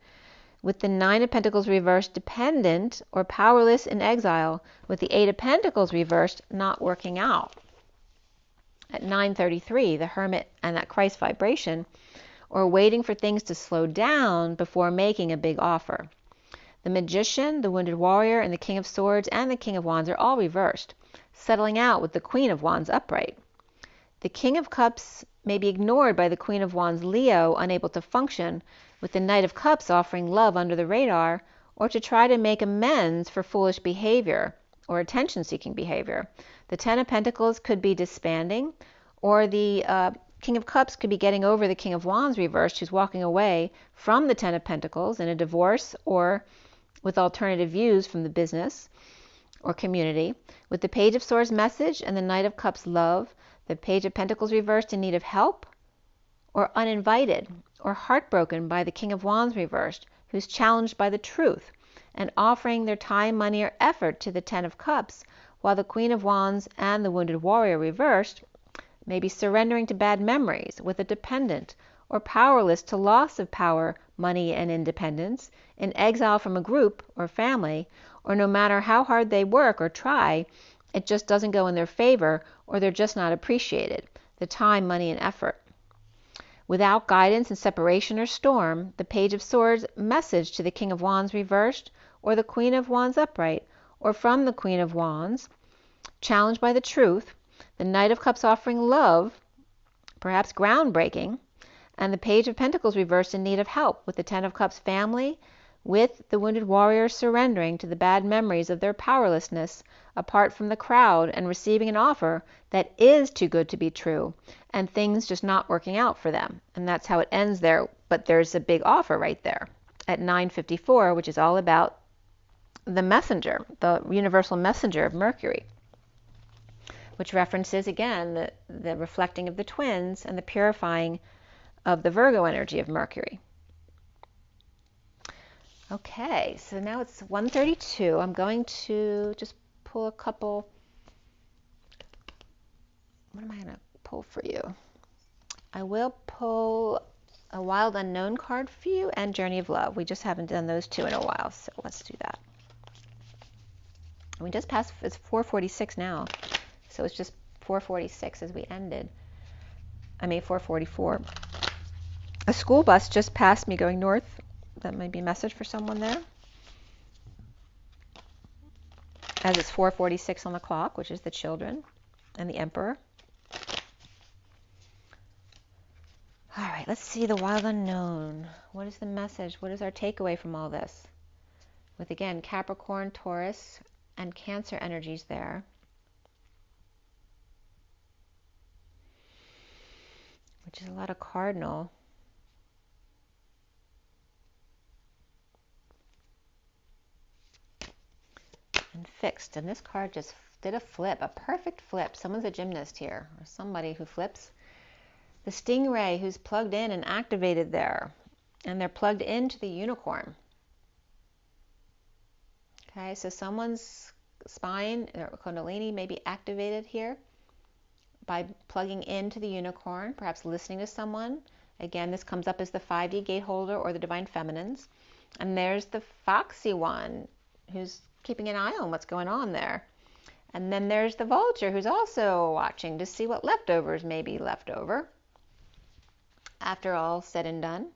With the Nine of Pentacles reversed, dependent or powerless in exile. With the Eight of Pentacles reversed, not working out. At 9:33, the Hermit and that Christ vibration, or waiting for things to slow down before making a big offer. The Magician, the Wounded Warrior, and the King of Swords and the King of Wands are all reversed, settling out with the Queen of Wands upright. The King of Cups may be ignored by the Queen of Wands Leo, unable to function, with the Knight of Cups offering love under the radar, or to try to make amends for foolish behavior or attention-seeking behavior. The Ten of Pentacles could be disbanding, or the King of Cups could be getting over the King of Wands reversed, who's walking away from the Ten of Pentacles in a divorce or with alternative views from the business or community. With the Page of Swords message and the Knight of Cups love, the Page of Pentacles reversed in need of help, or uninvited, or heartbroken by the King of Wands reversed, who's challenged by the truth, and offering their time, money, or effort to the Ten of Cups, while the Queen of Wands and the Wounded Warrior reversed may be surrendering to bad memories with a dependent, or powerless to loss of power, money, and independence, in exile from a group or family, or no matter how hard they work or try, it just doesn't go in their favor, or they're just not appreciated, the time, money, and effort. Without guidance and separation or storm, the Page of Swords message to the King of Wands reversed, or the Queen of Wands upright, or from the Queen of Wands, challenged by the truth, the Knight of Cups offering love, perhaps groundbreaking, and the Page of Pentacles reversed in need of help, with the Ten of Cups family, with the Wounded Warrior surrendering to the bad memories of their powerlessness, apart from the crowd, and receiving an offer that is too good to be true, and things just not working out for them. And that's how it ends there, but there's a big offer right there at 9:54, which is all about the messenger, the universal messenger of Mercury, which references, again, the reflecting of the twins and the purifying of the Virgo energy of Mercury. Okay, so now it's 1:32. I'm going to just pull a couple. What am I going to pull for you? I will pull a Wild Unknown card for you and Journey of Love. We just haven't done those two in a while, so let's do that. We just passed, it's 4:46 now, so it's just 4:46 as we ended. 4:44. A school bus just passed me going north. That might be a message for someone there. As it's 4:46 on the clock, which is the children and the Emperor. All right, let's see the Wild Unknown. What is the message? What is our takeaway from all this? With, again, Capricorn, Taurus, and Cancer energies there. Which is a lot of Cardinal. And Fixed. And this card just did a flip, a perfect flip. Someone's a gymnast here, or somebody who flips. The Stingray, who's plugged in and activated there. And they're plugged into the Unicorn. Okay, so someone's spine, or Kundalini, may be activated here by plugging into the Unicorn, perhaps listening to someone. Again, this comes up as the 5D gate holder or the Divine Feminines. And there's the Foxy one, who's keeping an eye on what's going on there. And then there's the Vulture, who's also watching to see what leftovers may be left over after all said and done.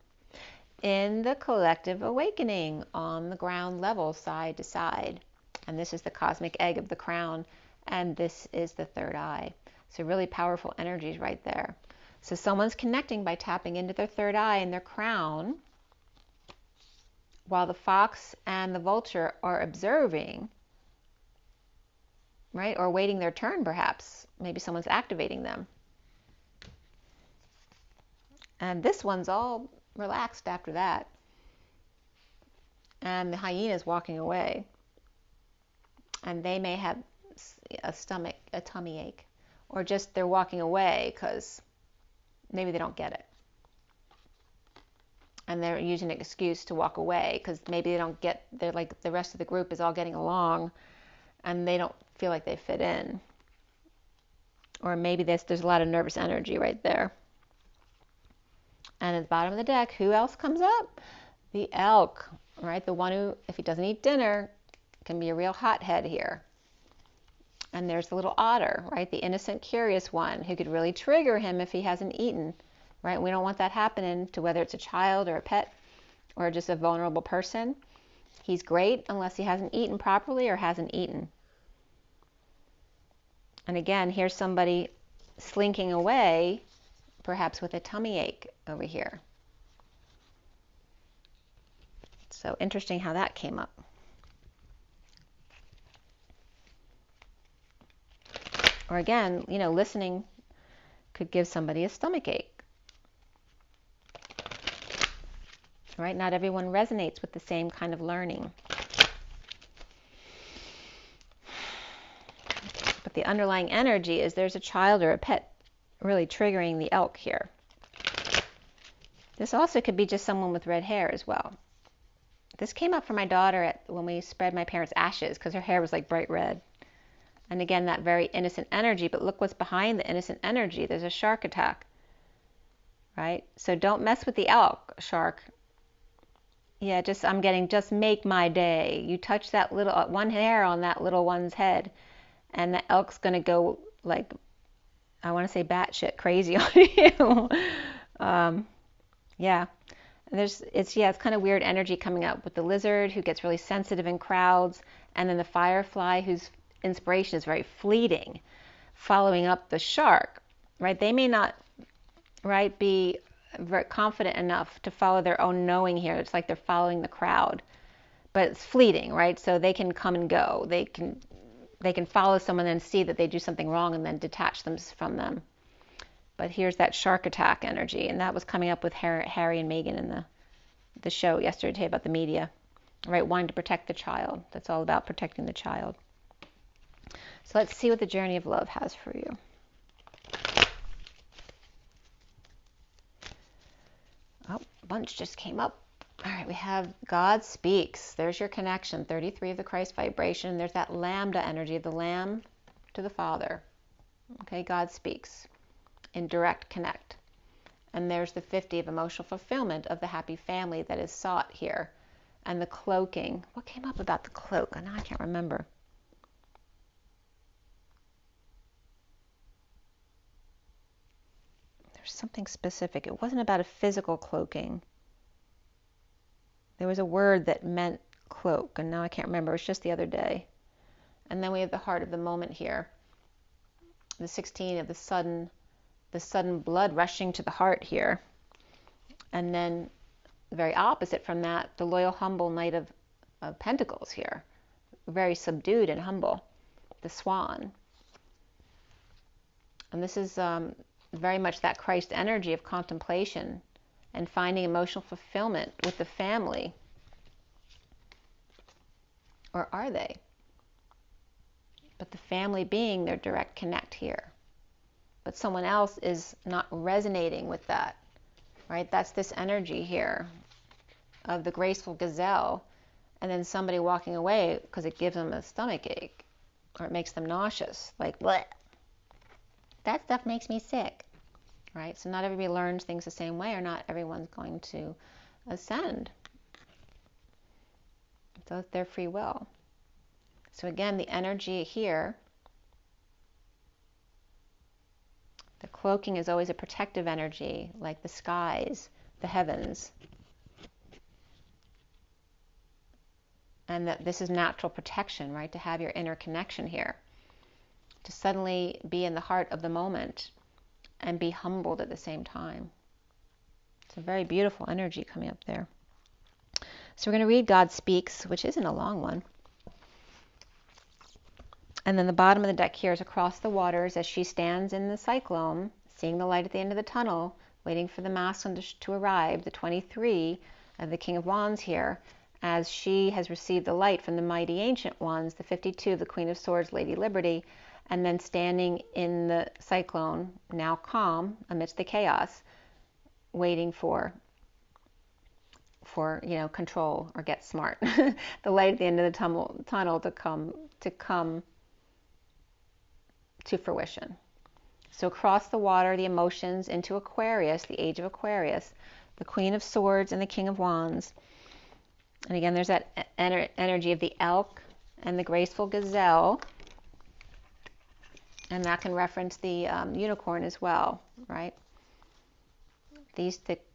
In the collective awakening on the ground level, side to side. And this is the cosmic egg of the crown, and this is the third eye. So really powerful energies right there. So someone's connecting by tapping into their third eye and their crown, while the fox and the vulture are observing, right? Or waiting their turn, perhaps. Maybe someone's activating them. And this one's all relaxed after that. And the hyena's walking away. And they may have a tummy ache. Or just they're walking away because maybe they don't get it. and they're using an excuse to walk away because maybe they're like the rest of the group is all getting along and they don't feel like they fit in. Or maybe there's a lot of nervous energy right there. And at the bottom of the deck, who else comes up? The elk, right? The one who, if he doesn't eat dinner, can be a real hothead here. And there's the little otter, right? The innocent, curious one who could really trigger him if he hasn't eaten, right? We don't want that happening to whether it's a child or a pet or just a vulnerable person. He's great unless he hasn't eaten properly or hasn't eaten. And again, here's somebody slinking away, perhaps with a tummy ache over here. So interesting how that came up. Or again, listening could give somebody a stomach ache. Right? Not everyone resonates with the same kind of learning. But the underlying energy is there's a child or a pet really triggering the elk here. This also could be just someone with red hair as well. This came up for my daughter when we spread my parents' ashes because her hair was like bright red. And again, that very innocent energy, but look what's behind the innocent energy. There's a shark attack, right? So don't mess with the elk, shark. Yeah, just make my day. You touch that little one hair on that little one's head, and the elk's gonna go like, I want to say batshit crazy on you. Yeah. And it's kind of weird energy coming up with the lizard who gets really sensitive in crowds, and then the firefly whose inspiration is very fleeting, following up the shark, right? They may not, right, be very confident enough to follow their own knowing here. It's like they're following the crowd, but it's fleeting, right? So they can come and go. They can follow someone and see that they do something wrong and then detach them from them. But here's that shark attack energy, and that was coming up with Harry and Meghan in the show yesterday about the media, right? Wanting to protect the child. That's all about protecting the child. So let's see what the journey of love has for you. Oh, a bunch just came up. All right, we have God speaks. There's your connection, 33 of the Christ vibration. There's that lambda energy of the lamb to the Father. Okay, God speaks in direct connect. And there's the 50 of emotional fulfillment of the happy family that is sought here. And the cloaking. What came up about the cloak? Now I can't remember. There's something specific. It wasn't about a physical cloaking. There was a word that meant cloak, and now I can't remember. It was just the other day. And then we have the heart of the moment here. The 16 of the sudden blood rushing to the heart here. And then the very opposite from that, the loyal, humble Knight of Pentacles here. Very subdued and humble. The swan. And this is very much that Christ energy of contemplation and finding emotional fulfillment with the family. Or are they? But the family being their direct connect here. But someone else is not resonating with that, right? That's this energy here of the graceful gazelle, and then somebody walking away because it gives them a stomach ache or it makes them nauseous, like, bleh. That stuff makes me sick, right? So not everybody learns things the same way, or not everyone's going to ascend. So it's their free will. So again, the energy here, the cloaking is always a protective energy, like the skies, the heavens. And that this is natural protection, right? To have your inner connection here. To suddenly be in the heart of the moment and be humbled at the same time. It's a very beautiful energy coming up there. So we're going to read God Speaks, which isn't a long one. And then the bottom of the deck here is across the waters as she stands in the cyclone, seeing the light at the end of the tunnel, waiting for the masculine to arrive, the 23 of the King of Wands here, as she has received the light from the mighty ancient ones, the 52 of the Queen of Swords, Lady Liberty, and then standing in the cyclone, now calm amidst the chaos, waiting for for, control or get smart. The light at the end of the tunnel to come to fruition. So across the water, the emotions into Aquarius, the age of Aquarius, the Queen of Swords and the King of Wands. And again, there's that energy of the elk and the graceful gazelle. And that can reference the unicorn as well, right?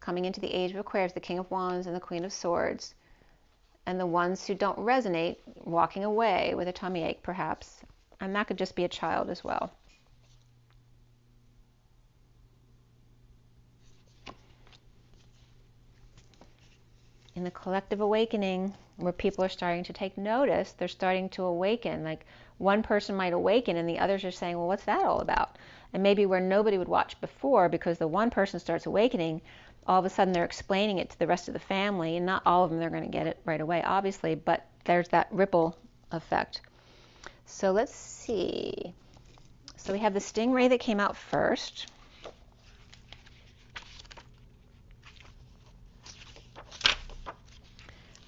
Coming into the age of Aquarius, the King of Wands and the Queen of Swords. And the ones who don't resonate, walking away with a tummy ache perhaps. And that could just be a child as well. In the collective awakening, where people are starting to take notice, they're starting to awaken. Like one person might awaken and the others are saying, well, what's that all about? And maybe where nobody would watch before, because the one person starts awakening, all of a sudden they're explaining it to the rest of the family, and not all of them they're going to get it right away, obviously, but there's that ripple effect. So let's see. So we have the stingray that came out first.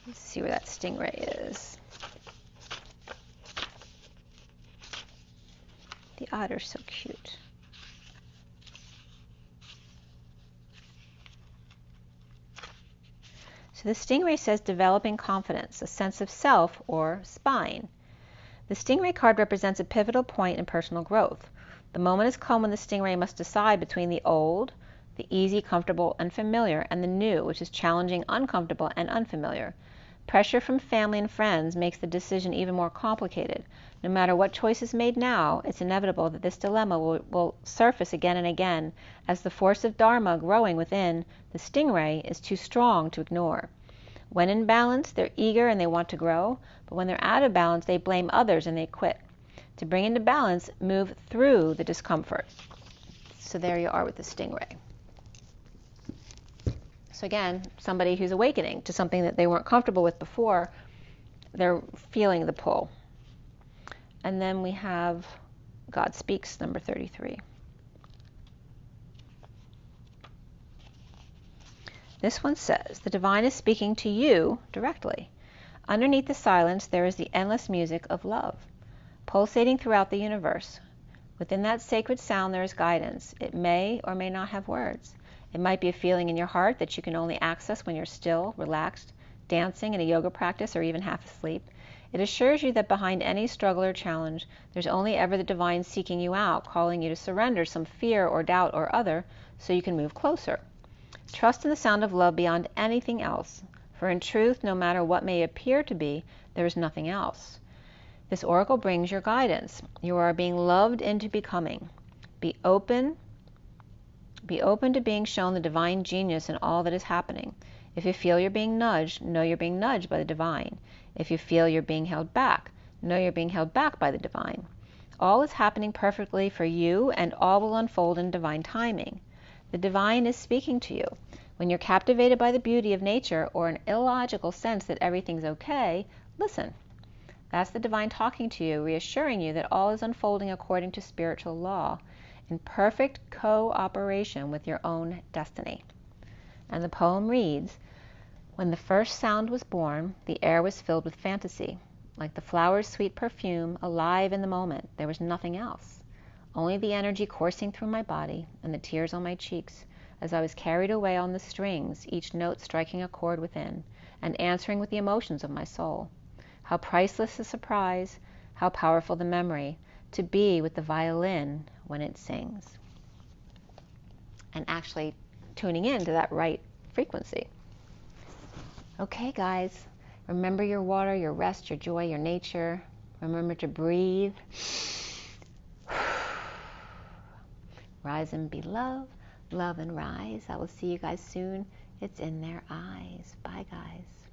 Let's see where that stingray is. The otter's so cute. So the stingray says developing confidence, a sense of self, or spine. The stingray card represents a pivotal point in personal growth. The moment has come when the stingray must decide between the old, the easy, comfortable, and familiar, and the new, which is challenging, uncomfortable, and unfamiliar. Pressure from family and friends makes the decision even more complicated. No matter what choice is made now, it's inevitable that this dilemma will surface again and again, as the force of Dharma growing within the stingray is too strong to ignore. When in balance, they're eager and they want to grow, but when they're out of balance, they blame others and they quit. To bring into balance, move through the discomfort. So there you are with the stingray. So again, somebody who's awakening to something that they weren't comfortable with before, they're feeling the pull. And then we have God Speaks, number 33. This one says, the divine is speaking to you directly. Underneath the silence, there is the endless music of love, pulsating throughout the universe. Within that sacred sound, there is guidance. It may or may not have words. It might be a feeling in your heart that you can only access when you're still, relaxed, dancing in a yoga practice, or even half asleep. It assures you that behind any struggle or challenge, there's only ever the divine seeking you out, calling you to surrender some fear or doubt or other so you can move closer. Trust in the sound of love beyond anything else, for in truth, no matter what may appear to be, there is nothing else. This oracle brings your guidance. You are being loved into becoming. Be open to being shown the divine genius in all that is happening. If you feel you're being nudged, know you're being nudged by the divine. If you feel you're being held back, know you're being held back by the divine. All is happening perfectly for you, and all will unfold in divine timing. The divine is speaking to you. When you're captivated by the beauty of nature or an illogical sense that everything's okay, listen. That's the divine talking to you, reassuring you that all is unfolding according to spiritual law, in perfect cooperation with your own destiny. And the poem reads, when the first sound was born, the air was filled with fantasy. Like the flower's sweet perfume, alive in the moment, there was nothing else. Only the energy coursing through my body and the tears on my cheeks as I was carried away on the strings, each note striking a chord within and answering with the emotions of my soul. How priceless the surprise, how powerful the memory, to be with the violin when it sings. And actually tuning in to that right frequency. Okay, guys, remember your water, your rest, your joy, your nature. Remember to breathe. Rise and be love, love and rise. I will see you guys soon. It's in their eyes. Bye, guys.